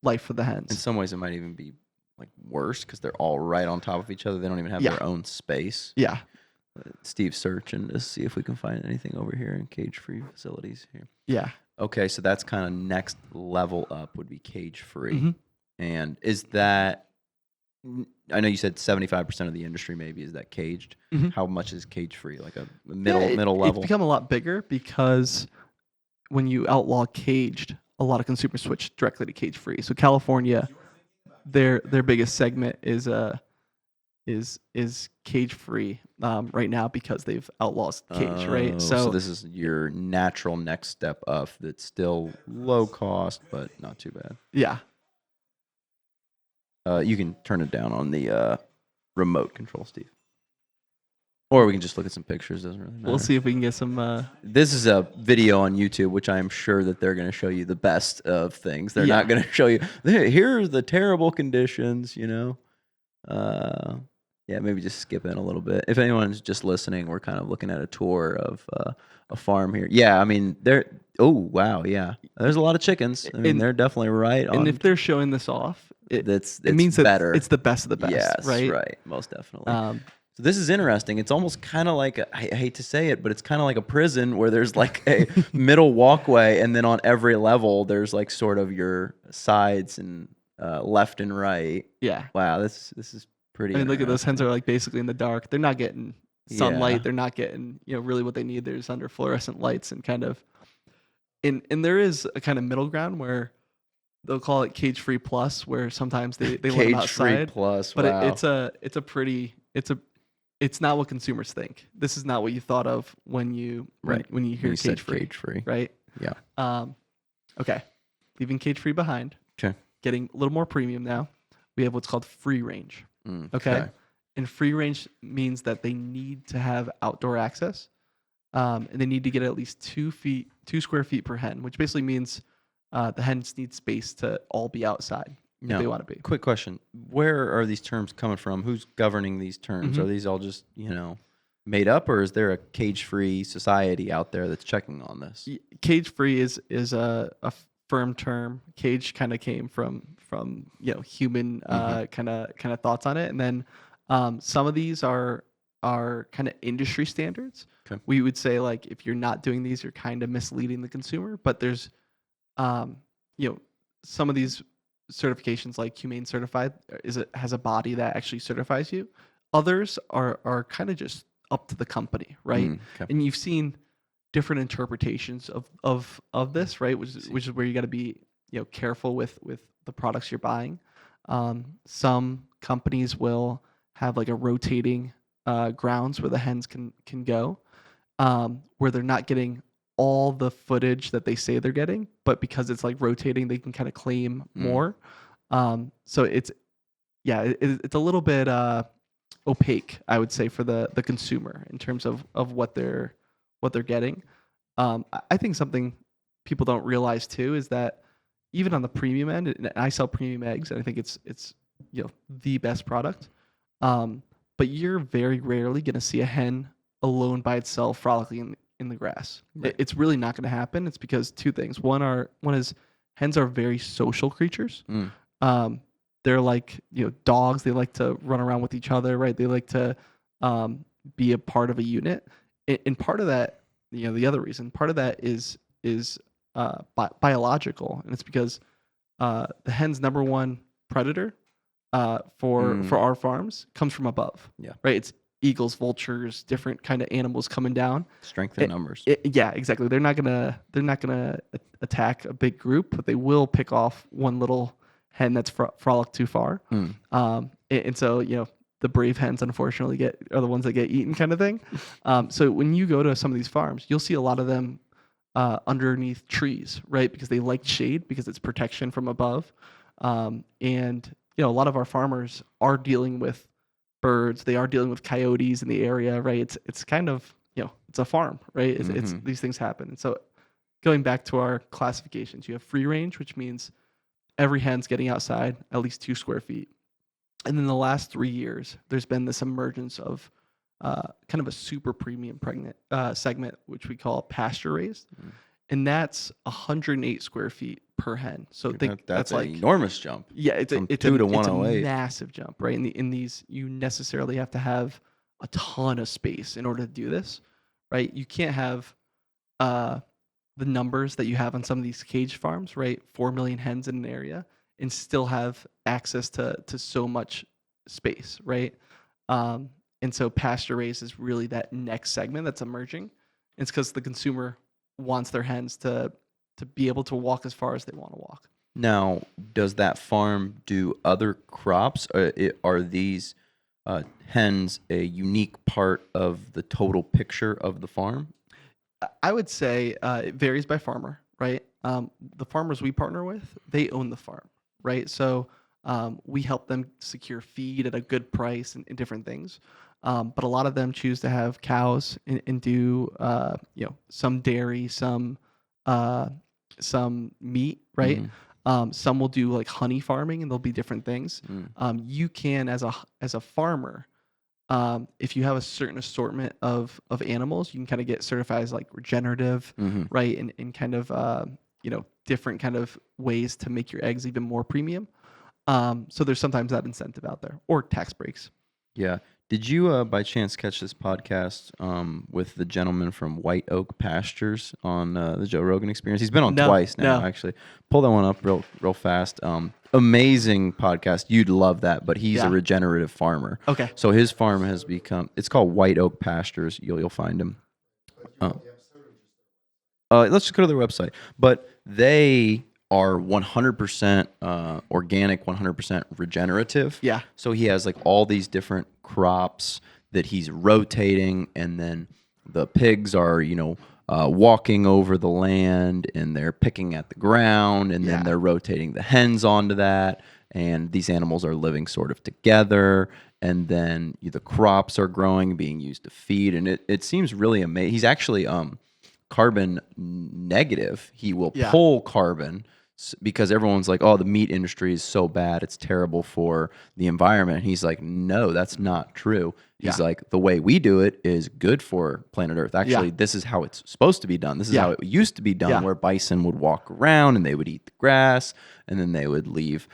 life for the In hens. some ways, it might even be like worse because they're all right on top of each other. They don't even have Yeah. their own space. Yeah, Steve's searching to see if we can find anything over here in cage-free facilities here. yeah. Okay, so that's kind of next level up would be cage-free. Mhm. And is that, I know you said 75% of the industry maybe is that caged. Mhm. How much is cage-free? Like a Yeah, middle level? It's become a lot bigger because when you outlaw caged, a lot of consumers switch directly to cage free. So California, their biggest segment is cage free right now because they've outlawed cage, right? Oh, so this is your natural next step up that's still low cost, but not too bad. yeah, You can turn it down on the remote control, Steve. Or we can just look at some pictures. Doesn't really matter. we'll see if we can get some. This is a video on YouTube, which I am sure that they're going to show you the best of things. They're Yeah. not going to show you, here are the terrible conditions, Yeah, maybe just skip in a little bit. If anyone's just listening, we're kind of looking at a tour of a farm here. Yeah, I mean, oh, wow, yeah. There's a lot of chickens. I mean, And- they're definitely right on. And if they're showing this off, it means that better. it's the best of the best, Yes, right? most definitely. So this is interesting. It's almost kind of like, I hate to say it, but it's kind of like a prison where there's like a middle walkway, and then on every level, there's like sort of your sides and left and right. Yeah. Wow, this is pretty. I mean, look at those hens interesting. are like basically in the dark. They're not getting sunlight. Yeah. They're not getting really what they need. There's under fluorescent lights and kind of, and there is a kind of middle ground where they'll call it cage free plus, where sometimes they let them Cage-free outside. plus. But Wow. it's not what consumers think. This is not what you thought of when you when you hear You said cage free, cage-free. right? Yeah. Okay, leaving cage free behind. Okay. Getting a little more premium now. We have what's called free range. Okay. And free range means that they need to have outdoor access, and they need to get at least 2 square feet per hen, which basically means the hens need space to all be outside if Now, they want to be. quick question: where are these terms coming from? Who's governing these terms? Mhm. Are these all just made up, or is there a cage-free society out there that's checking on this? Cage free is a firm term. Cage kind of came from human kind of thoughts on it, and then some of these are kind of industry standards. Okay. We would say like if you're not doing these, you're kind of misleading the consumer. But there's some of these certifications like Humane Certified has a body that actually certifies you. Others are kind of just up to the company, right? Okay. And you've seen different interpretations of this, right? Which is where you got to be careful with the products you're buying. Some companies will have like a rotating grounds where the hens can go, where they're not getting all the footage that they say they're getting, but because it's like rotating, they can kind of claim more. So it's a little bit opaque, I would say, for the consumer in terms of what they're getting. I think something people don't realize too is that even on the premium end, and I sell premium eggs, and I think it's the best product. But you're very rarely going to see a hen alone by itself frolicking in the grass. Right. It's really not going to happen. It's because two things. One is hens are very social creatures. They're like dogs. They like to run around with each other, right? They like to be a part of a unit. And part of that, the other reason, part of that is biological, and it's because the hen's number one predator for our farms comes from above. Yeah. Right. It's eagles, vultures, different kind of animals coming down. Strength in numbers. Yeah, exactly. They're not gonna attack a big group, but they will pick off one little hen that's frolicked too far. And so the brave hens unfortunately are the ones that get eaten, kind of thing. So when you go to some of these farms, you'll see a lot of them underneath trees, right? Because they like shade because it's protection from above. And a lot of our farmers are dealing with birds. They are dealing with coyotes in the area, right? It's kind of it's a farm, right? It's these things happen. And so going back to our classifications, you have free range, which means every hen's getting outside at least 2 square feet. And then the last 3 years, there's been this emergence of kind of a super premium segment, which we call pasture raised. And that's 108 square feet per hen. So that's like an enormous jump. Yeah, it's from a 2 to 108. It's a massive jump, right? In these, you necessarily have to have a ton of space in order to do this, right? You can't have the numbers that you have on some of these cage farms, right? 4 million hens in an area, and still have access to so much space, right? And so pasture raised is really that next segment that's emerging. It's because the consumer wants their hens to be able to walk as far as they want to walk. Now, does that farm do other crops? Are these hens a unique part of the total picture of the farm? I would say it varies by farmer, right? The farmers we partner with, they own the farm, right? So we help them secure feed at a good price and different things. But a lot of them choose to have cows and do some dairy, some meat, right? Some will do like honey farming, and there'll be different things. You can, as a farmer, if you have a certain assortment of animals, you can kind of get certified as like regenerative, right? And kind of different kind of ways to make your eggs even more premium. So there's sometimes that incentive out there, or tax breaks. Yeah. Did you, by chance, catch this podcast with the gentleman from White Oak Pastures on the Joe Rogan Experience? He's been on twice now, actually. Pull that one up real fast. Amazing podcast. You'd love that, but he's a regenerative farmer. Okay. So his farm has become, it's called White Oak Pastures. You'll find him. Let's just go to their website. But they are 100% organic, 100% regenerative. Yeah. So he has like all these different crops that he's rotating, and then the pigs are, walking over the land, and they're picking at the ground, and then they're rotating the hens onto that, and these animals are living sort of together, and then the crops are growing, being used to feed, and it seems really amazing. He's actually carbon negative. He will pull carbon, because everyone's like, oh, the meat industry is so bad, it's terrible for the environment. And he's like, no, that's not true. He's like, the way we do it is good for planet Earth. Actually, this is how it's supposed to be done. This is how it used to be done, where bison would walk around and they would eat the grass, and then they would leave,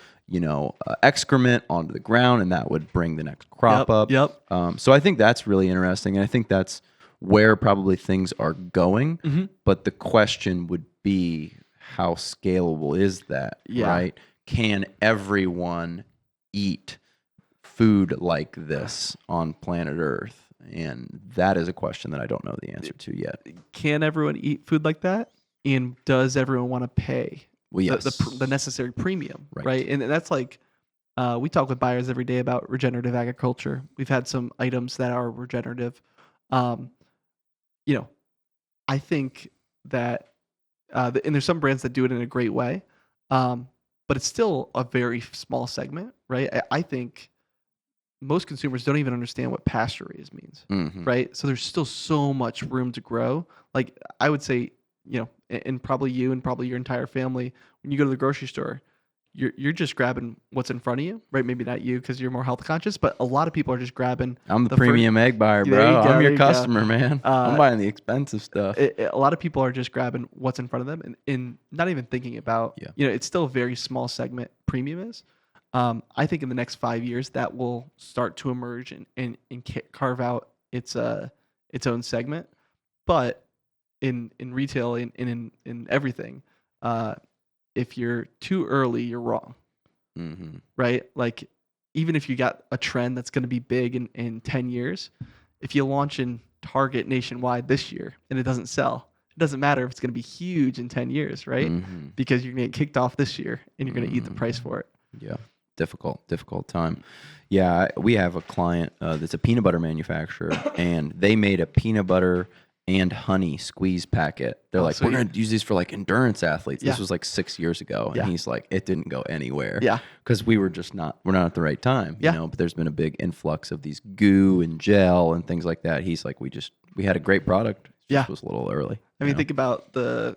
excrement onto the ground, and that would bring the next crop up. So I think that's really interesting, and I think that's where probably things are going. But the question would be, how scalable is that, right? Can everyone eat food like this on planet Earth? And that is a question that I don't know the answer to yet. Can everyone eat food like that? And does everyone want to pay the necessary premium, right? And that's like, we talk with buyers every day about regenerative agriculture. We've had some items that are regenerative. I think that and there's some brands that do it in a great way, but it's still a very small segment, right? I think most consumers don't even understand what pasture raised means, right? So there's still so much room to grow. Like I would say, and probably you and probably your entire family, when you go to the grocery store, you're just grabbing what's in front of you, right? Maybe not you because you're more health conscious, but a lot of people are just grabbing. I'm the premium egg buyer, bro. I'm your customer, man. I'm buying the expensive stuff. A lot of people are just grabbing what's in front of them and not even thinking about, it's still a very small segment premium is. I think in the next 5 years that will start to emerge and carve out its own segment. But in retail and in everything, if you're too early, you're wrong, right? Like, even if you got a trend that's going to be big in 10 years, if you launch in Target nationwide this year and it doesn't sell, it doesn't matter if it's going to be huge in 10 years, right? Because you're going to get kicked off this year and you're going to eat the price for it. Yeah, difficult time. Yeah, we have a client that's a peanut butter manufacturer, and they made a peanut butter and honey squeeze packet. They're like, we're going to use these for like endurance athletes. Yeah. This was like 6 years ago. And he's like, it didn't go anywhere. Yeah. Because we're not at the right time, Yeah. but there's been a big influx of these goo and gel and things like that. He's like, we had a great product. It just was a little early. I mean, think about the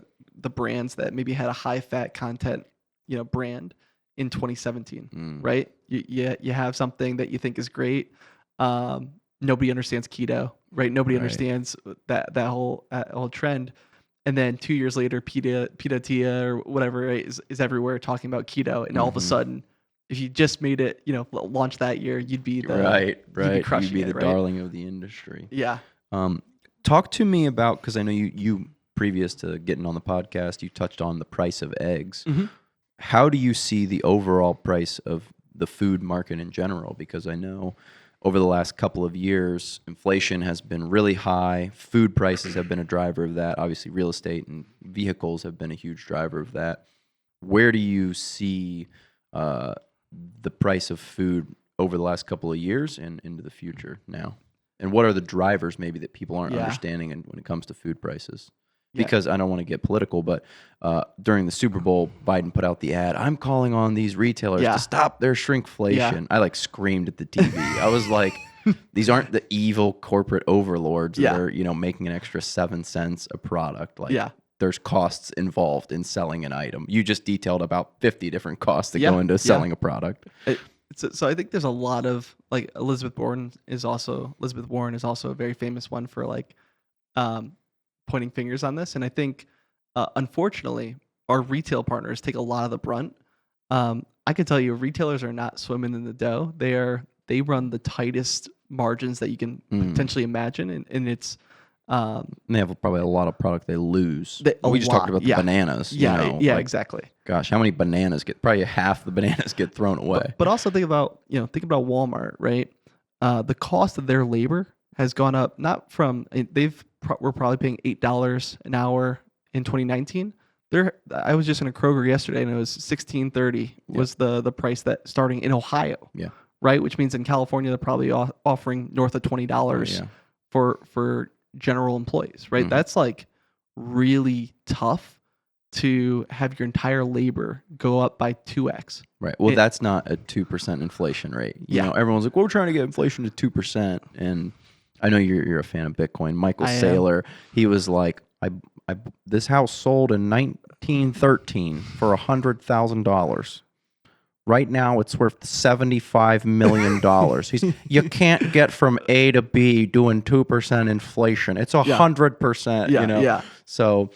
brands that maybe had a high fat content, brand in 2017, right? You have something that you think is great. Nobody understands keto, right? Nobody understands that whole trend. And then 2 years later, Pita or whatever is everywhere talking about keto. And all of a sudden, if you just made it, launch that year, you'd be the You'd be the darling of the industry. Yeah. Talk to me about, because I know you previous to getting on the podcast, you touched on the price of eggs. Mm-hmm. How do you see the overall price of the food market in general? Because I know over the last couple of years, inflation has been really high. Food prices have been a driver of that. Obviously, real estate and vehicles have been a huge driver of that. Where do you see the price of food over the last couple of years and into the future now? And what are the drivers maybe that people aren't understanding when it comes to food prices? Because I don't want to get political, but during the Super Bowl, Biden put out the ad, I'm calling on these retailers to stop their shrinkflation. Yeah. I like screamed at the TV. I was like, these aren't the evil corporate overlords that are, making an extra 7 cents a product. Like there's costs involved in selling an item. You just detailed about 50 different costs that go into selling a product. So I think there's a lot of, like, Elizabeth Warren is also a very famous one for like pointing fingers on this. And I think, unfortunately, our retail partners take a lot of the brunt. I can tell you, retailers are not swimming in the dough. They run the tightest margins that you can potentially imagine, and it's they have probably a lot of product they lose. We just talked about the bananas. Exactly. Gosh, how many bananas probably half the bananas get thrown away. But also think about Walmart, right? The cost of their labor has gone up. Not from we're probably paying $8 an hour in 2019. I was just in a Kroger yesterday, and it was $16.30 was the price that starting in Ohio. Yeah. Right, which means in California they're probably offering north of $20 for general employees. Right, that's like really tough to have your entire labor go up by 2x. Right. Well, that's not a 2% inflation rate. You know, everyone's like, well, we're trying to get inflation to 2%, and I know you're a fan of Bitcoin. Michael Saylor, he was like, this house sold in 1913 for $100,000. Right now, it's worth $75 million. You can't get from A to B doing 2% inflation. It's 100%. So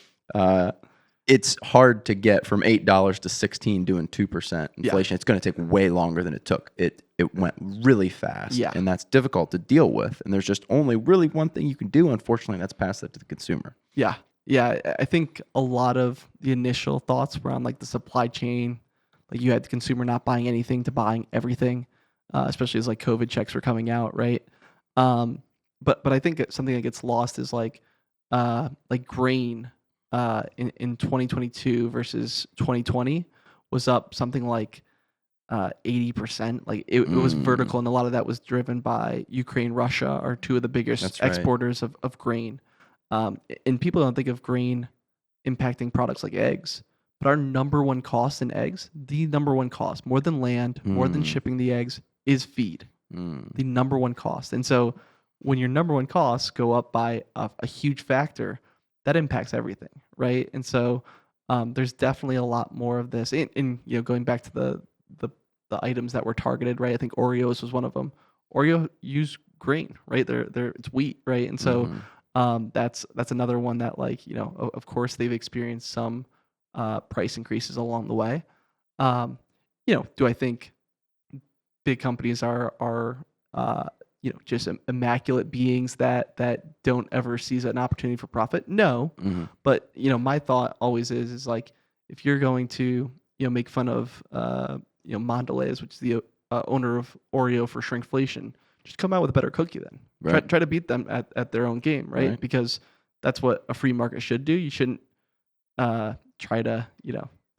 it's hard to get from $8 to $16 doing 2% inflation. It's going to take way longer than it took. It went really fast, and that's difficult to deal with. And there's just only really one thing you can do. Unfortunately, and that's pass that to the consumer. Yeah. I think a lot of the initial thoughts were on like the supply chain. Like you had the consumer not buying anything to buying everything, especially as like COVID checks were coming out, right? But I think something that gets lost is like grain in 2022 versus 2020 was up something like 80%. Like it was vertical, and a lot of that was driven by Ukraine, Russia are two of the biggest exporters of grain. And people don't think of grain impacting products like eggs. But our number one cost in eggs, the number one cost, more than land, more than shipping the eggs, is feed. The number one cost. And so when your number one costs go up by a huge factor, that impacts everything, right? And so there's definitely a lot more of this. And going back to the items that were targeted, right? I think Oreos was one of them. Oreo use grain, right? It's wheat, right? And so that's another one that, like, of course they've experienced some price increases along the way. Do I think big companies are just immaculate beings that don't ever seize an opportunity for profit? No. But my thought always is like, if you're going to make fun of Mondelez, which is the owner of Oreo, for shrinkflation, just come out with a better cookie then. Right. Try to beat them at their own game, right? Because that's what a free market should do. You shouldn't try to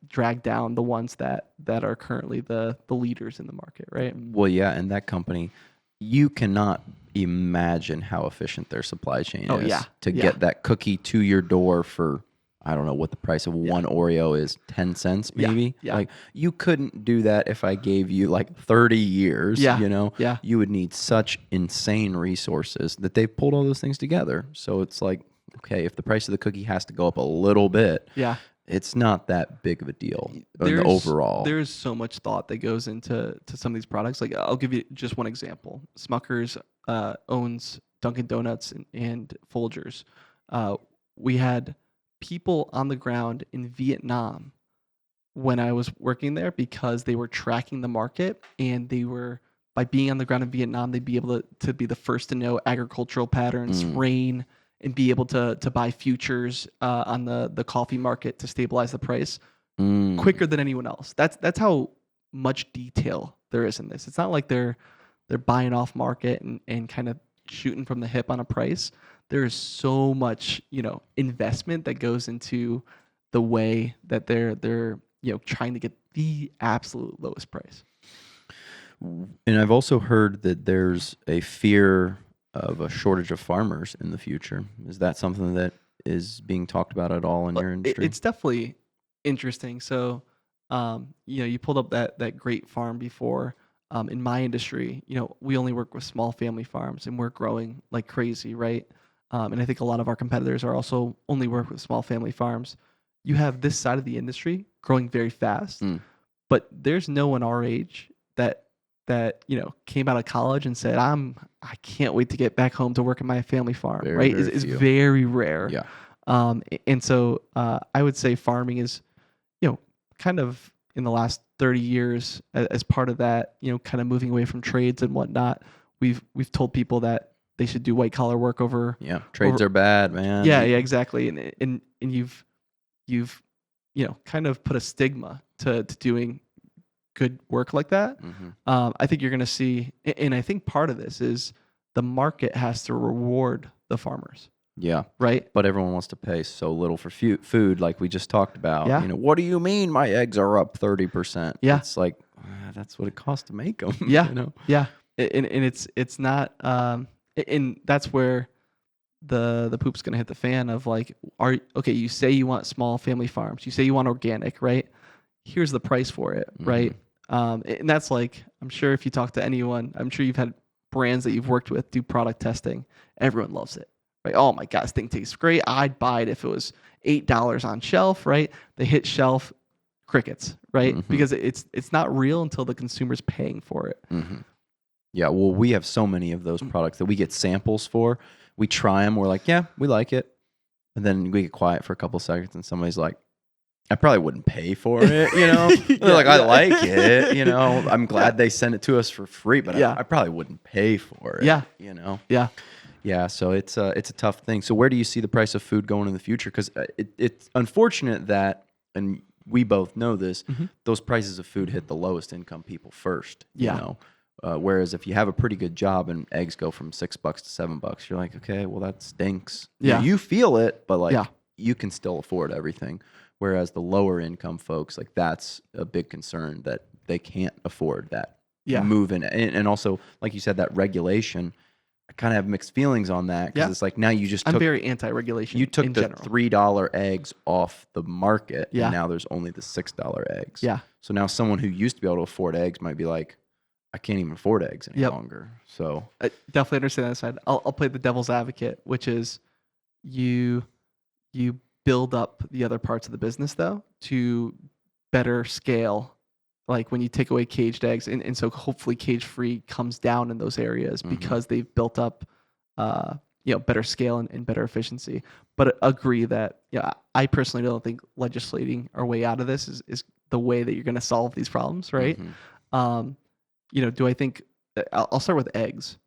drag down the ones that are currently the leaders in the market, right? Well, yeah, and that company, you cannot imagine how efficient their supply chain is to Yeah. get that cookie to your door for, I don't know what the price of one Oreo is, 10 cents maybe. Yeah. Like you couldn't do that if I gave you like 30 years, Yeah. you know. Yeah. You would need such insane resources that they've pulled all those things together. So it's like, okay, if the price of the cookie has to go up a little bit, Yeah. it's not that big of a deal in the overall. There's so much thought that goes into some of these products. Like I'll give you just one example. Smucker's owns Dunkin' Donuts and Folgers. We had people on the ground in Vietnam when I was working there because they were tracking the market, and they were, by being on the ground in Vietnam, they'd be able to be the first to know agricultural patterns, rain, and be able to buy futures on the coffee market to stabilize the price quicker than anyone else. That's how much detail there is in this. It's not like they're buying off market and kind of shooting from the hip on a price. There is so much, investment that goes into the way that they're trying to get the absolute lowest price. And I've also heard that there's a fear of a shortage of farmers in the future. Is that something that is being talked about at all in your industry? It's definitely interesting. So, you pulled up that great farm before. In my industry, we only work with small family farms, and we're growing like crazy, right? And I think a lot of our competitors are also only work with small family farms. You have this side of the industry growing very fast, but there's no one our age that came out of college and said, I can't wait to get back home to work at my family farm, right? It's very rare. Yeah. And so I would say farming is, kind of in the last 30 years as part of that, kind of moving away from trades and whatnot. We've told people that they should do white collar work over. Yeah. Trades are bad, man. Yeah, exactly. And you've kind of put a stigma to doing good work like that. I think you're going to see, and I think part of this is the market has to reward the farmers. Yeah. Right. But everyone wants to pay so little for food, like we just talked about. Yeah. What do you mean my eggs are up 30%? Yeah. It's like, that's what it costs to make them. Yeah. Yeah. And it's not, and that's where the poop's going to hit the fan of like, you say you want small family farms. You say you want organic, right? Here's the price for it, right? And that's like, I'm sure if you talk to anyone, I'm sure you've had brands that you've worked with do product testing. Everyone loves it. Right? Oh my God, this thing tastes great. I'd buy it if it was $8 on shelf, right? They hit shelf, crickets, right? Because it's not real until the consumer's paying for it. Yeah, well, we have so many of those products that we get samples for. We try them. We're like, yeah, we like it. And then we get quiet for a couple seconds, and somebody's like, I probably wouldn't pay for it, They're like, I like it, I'm glad they sent it to us for free, but I probably wouldn't pay for it, Yeah. Yeah, so it's a tough thing. So where do you see the price of food going in the future? Because it's unfortunate that, and we both know this, those prices of food hit the lowest income people first, whereas if you have a pretty good job and eggs go from $6 to $7, you're like, okay, well that stinks. Yeah. You feel it, but you can still afford everything. Whereas the lower income folks, like that's a big concern that they can't afford that move in. And also, like you said, that regulation, I kind of have mixed feelings on that because it's like now you just I'm very anti-regulation. You took in the general. $3 eggs off the market, and Yeah. now there's only the $6 eggs. Yeah. So now someone who used to be able to afford eggs might be like, I can't even afford eggs any longer. So I definitely understand that side. I'll play the devil's advocate, which is you build up the other parts of the business though to better scale. Like when you take away caged eggs, and so hopefully cage free comes down in those areas because they've built up, better scale and better efficiency. But agree that I personally don't think legislating our way out of this is the way that you're going to solve these problems, right? Do I think I'll start with eggs.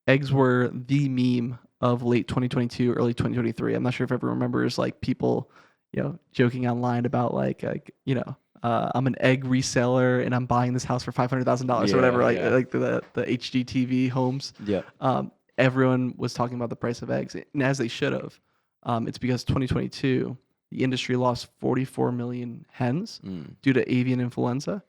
Eggs were the meme of late 2022, early 2023. I'm not sure if everyone remembers like people, joking online about I'm an egg reseller and I'm buying this house for $500,000 or whatever, like the HGTV homes. Yeah. Everyone was talking about the price of eggs, and as they should have. It's because 2022, the industry lost 44 million hens due to avian influenza,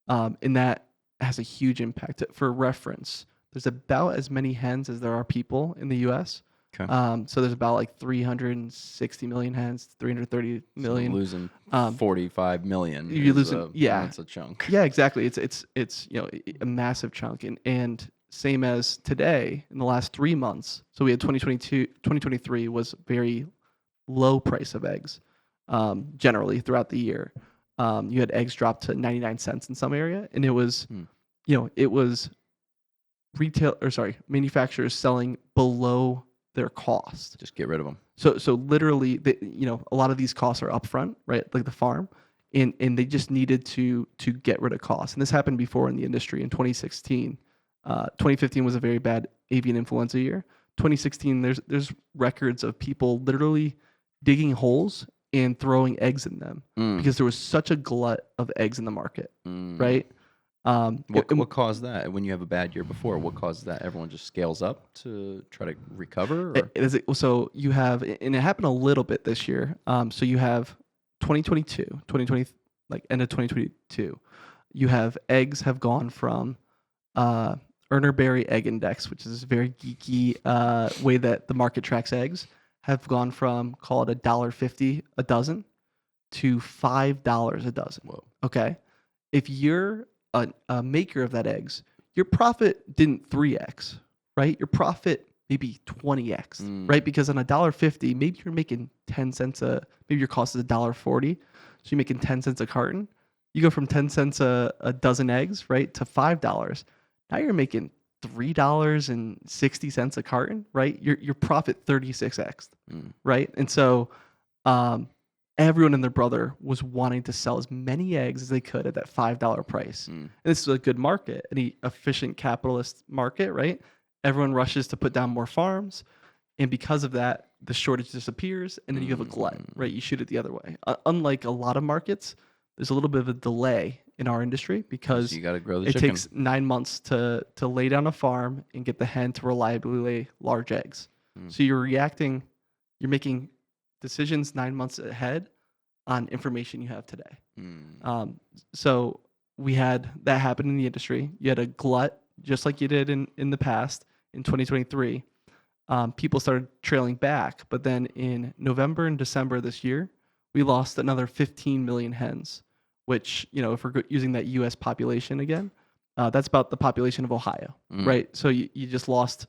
and that has a huge impact. For reference, there's about as many hens as there are people in the U.S. Okay. So there's about like 360 million hens, 330 So million. losing Um, 45 million. you're is losing, yeah, That's a chunk. yeah, exactly. It's a massive chunk, and same as today in the last 3 months. So we had 2023 was very low price of eggs, generally throughout the year. You had eggs drop to 99 cents in some area, and it was, it was manufacturers selling below their cost. Just get rid of them. So literally, a lot of these costs are upfront, right? Like the farm, and they just needed to get rid of costs. And this happened before in the industry in 2016. 2015 was a very bad avian influenza year. 2016, there's records of people literally digging holes and throwing eggs in them because there was such a glut of eggs in the market, right? What caused that? When you have a bad year before, what causes that? Everyone just scales up to try to recover? Or? So you have, and it happened a little bit this year. So you have 2020, like end of 2022, you have eggs have gone from Urner-Berry Egg Index, which is a very geeky way that the market tracks eggs, have gone from, call it $1.50 a dozen to $5 a dozen. Whoa. Okay. If you're a maker of that eggs, your profit didn't 3x, right? Your profit maybe 20x, right? Because on $1.50, maybe you're making 10 cents maybe your cost is $1.40, so you're making 10 cents a carton. You go from 10 cents a dozen eggs, right, to $5. Now you're making $3.60 a carton, right? Your profit 36x, right? And so everyone and their brother was wanting to sell as many eggs as they could at that $5 price. And this is a good market, an efficient capitalist market, right? Everyone rushes to put down more farms. And because of that, the shortage disappears and then you have a glut, right? You shoot it the other way. Unlike a lot of markets, there's a little bit of a delay in our industry because you gotta grow the it chicken. takes 9 months to lay down a farm and get the hen to reliably lay large eggs. So you're making decisions 9 months ahead on information you have today. So we had that happen in the industry. You had a glut, just like you did in the past in 2023. People started trailing back, but then in November and December this year, we lost another 15 million hens, which, if we're using that U.S. population again, that's about the population of Ohio, right? So you just lost,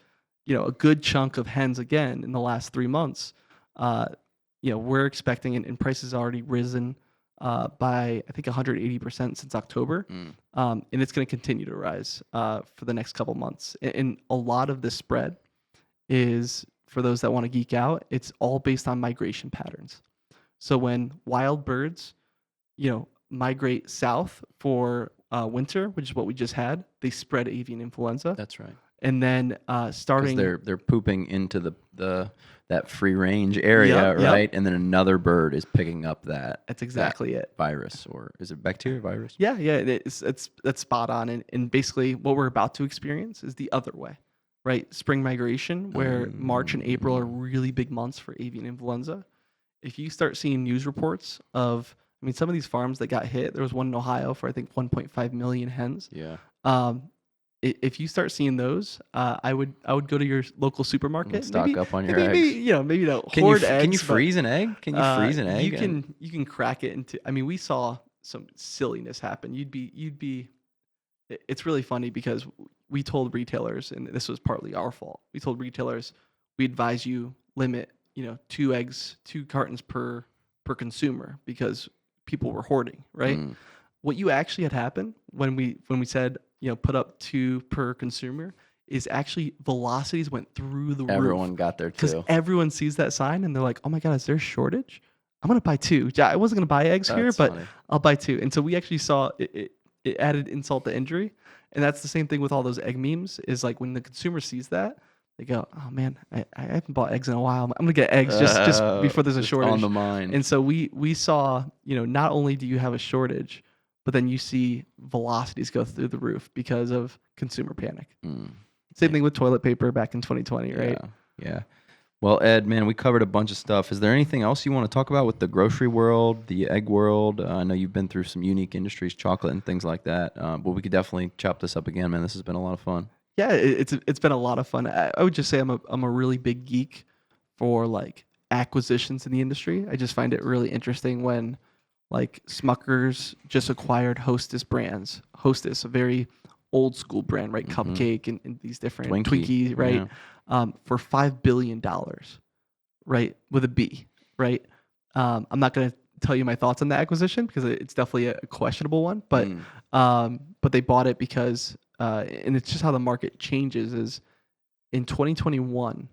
a good chunk of hens again in the last 3 months. We're expecting, and prices already risen by, I think, 180% since October. And it's going to continue to rise for the next couple months. And a lot of this spread is, for those that want to geek out, it's all based on migration patterns. So when wild birds, migrate south for winter, which is what we just had, they spread avian influenza. That's right. And then starting, they're pooping into that free range area, right? And then another bird is picking up that. That's exactly it. Virus, or is it bacteria virus? Yeah, it's that's spot on. And basically, what we're about to experience is the other way, right? Spring migration, where March and April are really big months for avian influenza. If you start seeing news reports of, some of these farms that got hit, there was one in Ohio for, I think, 1.5 million hens. Yeah. If you start seeing those, I would go to your local supermarket. Stock up on your eggs. Maybe hoard eggs. Can you freeze an egg? Can you freeze an egg? You can crack it into. We saw some silliness happen. It's really funny because we told retailers, and this was partly our fault. We told retailers, we advise you limit, 2 cartons per consumer, because people were hoarding, right? What you actually had happen when we said, put up 2 per consumer, is actually velocities went through the roof. Everyone got there too. Because everyone sees that sign and they're like, oh my God, is there a shortage? I'm going to buy 2. I wasn't going to buy eggs here, but funny. I'll buy 2. And so we actually saw it added insult to injury. And that's the same thing with all those egg memes, is like when the consumer sees that, they go, oh man, I haven't bought eggs in a while. I'm going to get eggs just before there's a shortage. On the mind. And so we saw, not only do you have a shortage, but then you see velocities go through the roof because of consumer panic. Same thing with toilet paper back in 2020, right? Yeah. Well, Ed, man, we covered a bunch of stuff. Is there anything else you want to talk about with the grocery world, the egg world? I know you've been through some unique industries, chocolate and things like that. But we could definitely chop this up again, man. This has been a lot of fun. Yeah, it's been a lot of fun. I would just say I'm a really big geek for like acquisitions in the industry. I just find it really interesting when like Smucker's just acquired Hostess brands. Hostess, a very old school brand, right? Cupcake and these different Twinkies, right? Yeah. For $5 billion, right? With a B, right? I'm not going to tell you my thoughts on the acquisition because it's definitely a questionable one, but they bought it because, and it's just how the market changes. Is in 2021,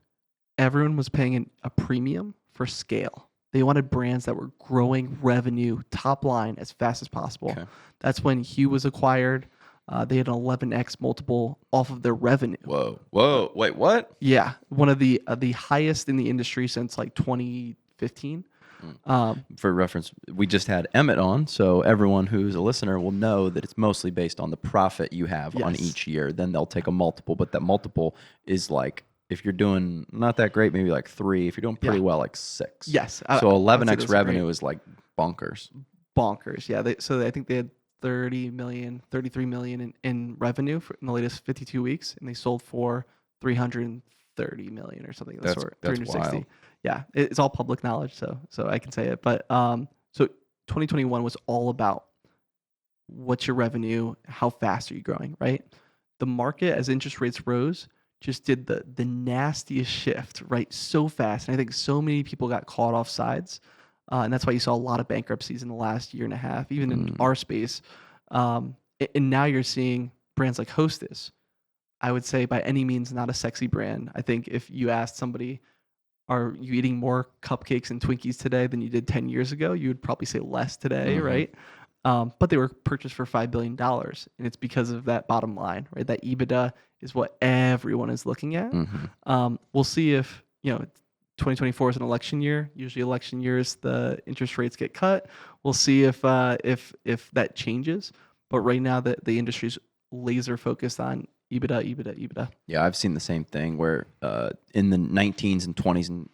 everyone was paying a premium for scale. They wanted brands that were growing revenue top line as fast as possible. Okay. That's when Hue was acquired. They had an 11x multiple off of their revenue. Whoa. Wait, what? Yeah, one of the highest in the industry since like 2015. For reference, we just had Emmett on, so everyone who's a listener will know that it's mostly based on the profit you have on Yes. each year. Then they'll take a multiple, but that multiple is like, if you're doing not that great, maybe like 3. If you're doing pretty well, like 6. Yes. So 11x revenue is like bonkers. Bonkers. Yeah. I think they had 33 million in revenue in the latest 52 weeks, and they sold for 330 million or something of the sort. That's 360. wild. Yeah, it's all public knowledge, so I can say it. But so 2021 was all about what's your revenue, how fast are you growing, right? The market, as interest rates rose, just did the nastiest shift, right? So fast, and I think so many people got caught off sides, and that's why you saw a lot of bankruptcies in the last year and a half, even in our space. And now you're seeing brands like Hostess. I would say by any means not a sexy brand. I think if you asked somebody, are you eating more cupcakes and Twinkies today than you did 10 years ago? You would probably say less today, right? But they were purchased for $5 billion. And it's because of that bottom line, right? That EBITDA is what everyone is looking at. We'll see if, 2024 is an election year. Usually election years, the interest rates get cut. We'll see if that changes. But right now, the industry's laser focused on EBITDA. Yeah, I've seen the same thing where in the 19s and 20s and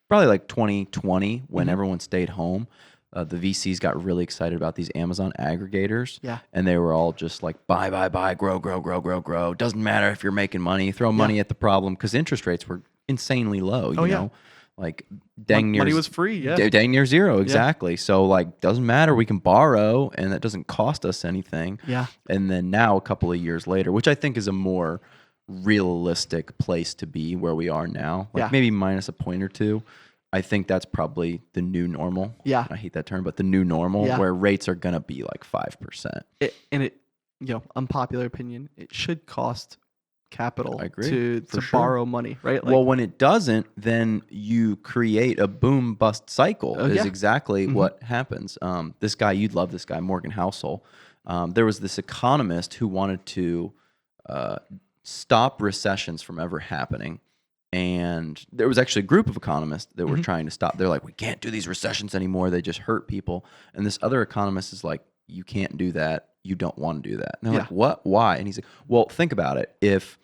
probably like 2020 when everyone stayed home, the VCs got really excited about these Amazon aggregators. Yeah. And they were all just like, buy, grow. Doesn't matter if you're making money, throw money at the problem, because interest rates were insanely low, you know? Like dang near money was free, dang near zero, exactly. So like doesn't matter, we can borrow and that doesn't cost us anything. Yeah. And then now a couple of years later, which I think is a more realistic place to be where we are now, like maybe minus a point or two. I think that's probably the new normal. Yeah. I hate that term, but the new normal where rates are going to be like 5%. Unpopular opinion, it should cost capital I agree, to for sure. borrow money, right? Well, when it doesn't, then you create a boom bust cycle is exactly what happens. This guy, you'd love this guy, Morgan Housel. There was this economist who wanted to stop recessions from ever happening. And there was actually a group of economists that were trying to stop. They're like, we can't do these recessions anymore. They just hurt people. And this other economist is like, you can't do that. You don't want to do that. And they're like, what? Why? And he's like, well, think about it. If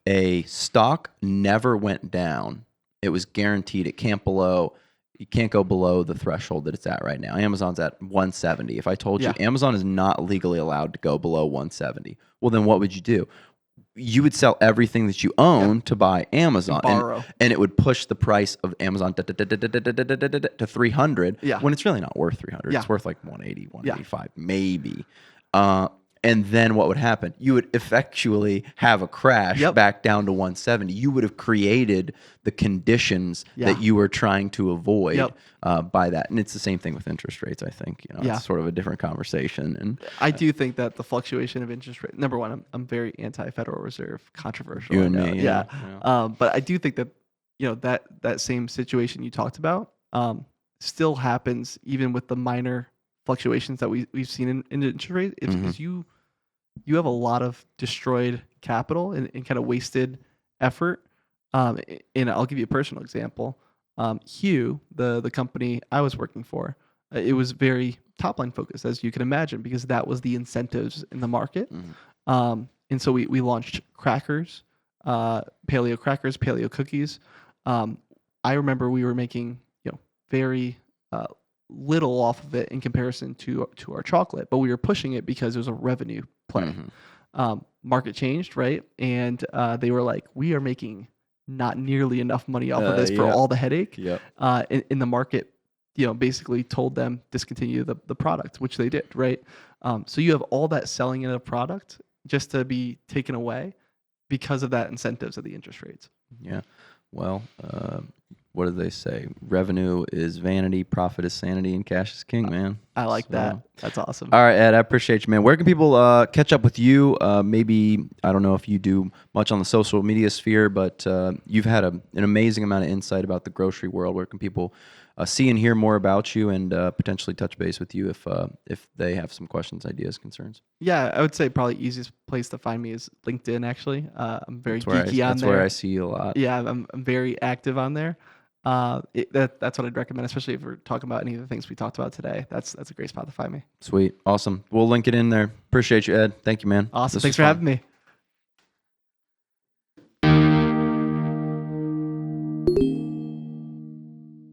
a stock never went down, it was guaranteed you can't go below the threshold that it's at right now. Amazon's at 170. If I told you Amazon is not legally allowed to go below 170, well, then what would you do? You would sell everything that you own to buy Amazon, and it would push the price of Amazon to 300 when it's really not worth 300. It's worth like 180, 185, maybe. And then what would happen? You would effectually have a crash back down to 170. You would have created the conditions that you were trying to avoid by that. And it's the same thing with interest rates, I think. It's sort of a different conversation. And I do think that the fluctuation of interest rate, number one, I'm very anti-Federal Reserve, controversial. You and me, but I do think that, that same situation you talked about still happens even with the minor fluctuations that we've seen in interest rate. It's because you have a lot of destroyed capital and kind of wasted effort. And I'll give you a personal example. Hue, the company I was working for, it was very top line focused, as you can imagine, because that was the incentives in the market. And so we launched crackers, paleo crackers, paleo cookies. I remember we were making very little off of it in comparison to our chocolate, but we were pushing it because it was a revenue play. market changed, right? And they were like, we are making not nearly enough money off of this for all the headache. Yep. In the market, basically told them discontinue the product, which they did, right? So you have all that selling in a product just to be taken away because of that incentives of the interest rates. Yeah. Well, what do they say? Revenue is vanity, profit is sanity, and cash is king, man. I like that. That's awesome. All right, Ed, I appreciate you, man. Where can people catch up with you? Maybe, I don't know if you do much on the social media sphere, but you've had an amazing amount of insight about the grocery world. Where can people see and hear more about you and potentially touch base with you if they have some questions, ideas, concerns? Yeah, I would say probably easiest place to find me is LinkedIn, actually. I'm very geeky on there. That's where I see you a lot. Yeah, I'm very active on there. That's what I'd recommend, especially if we're talking about any of the things we talked about today. That's a great spot to find me. Sweet. Awesome. We'll link it in there. Appreciate you, Ed. Thank you, man. Awesome. Thanks for having me.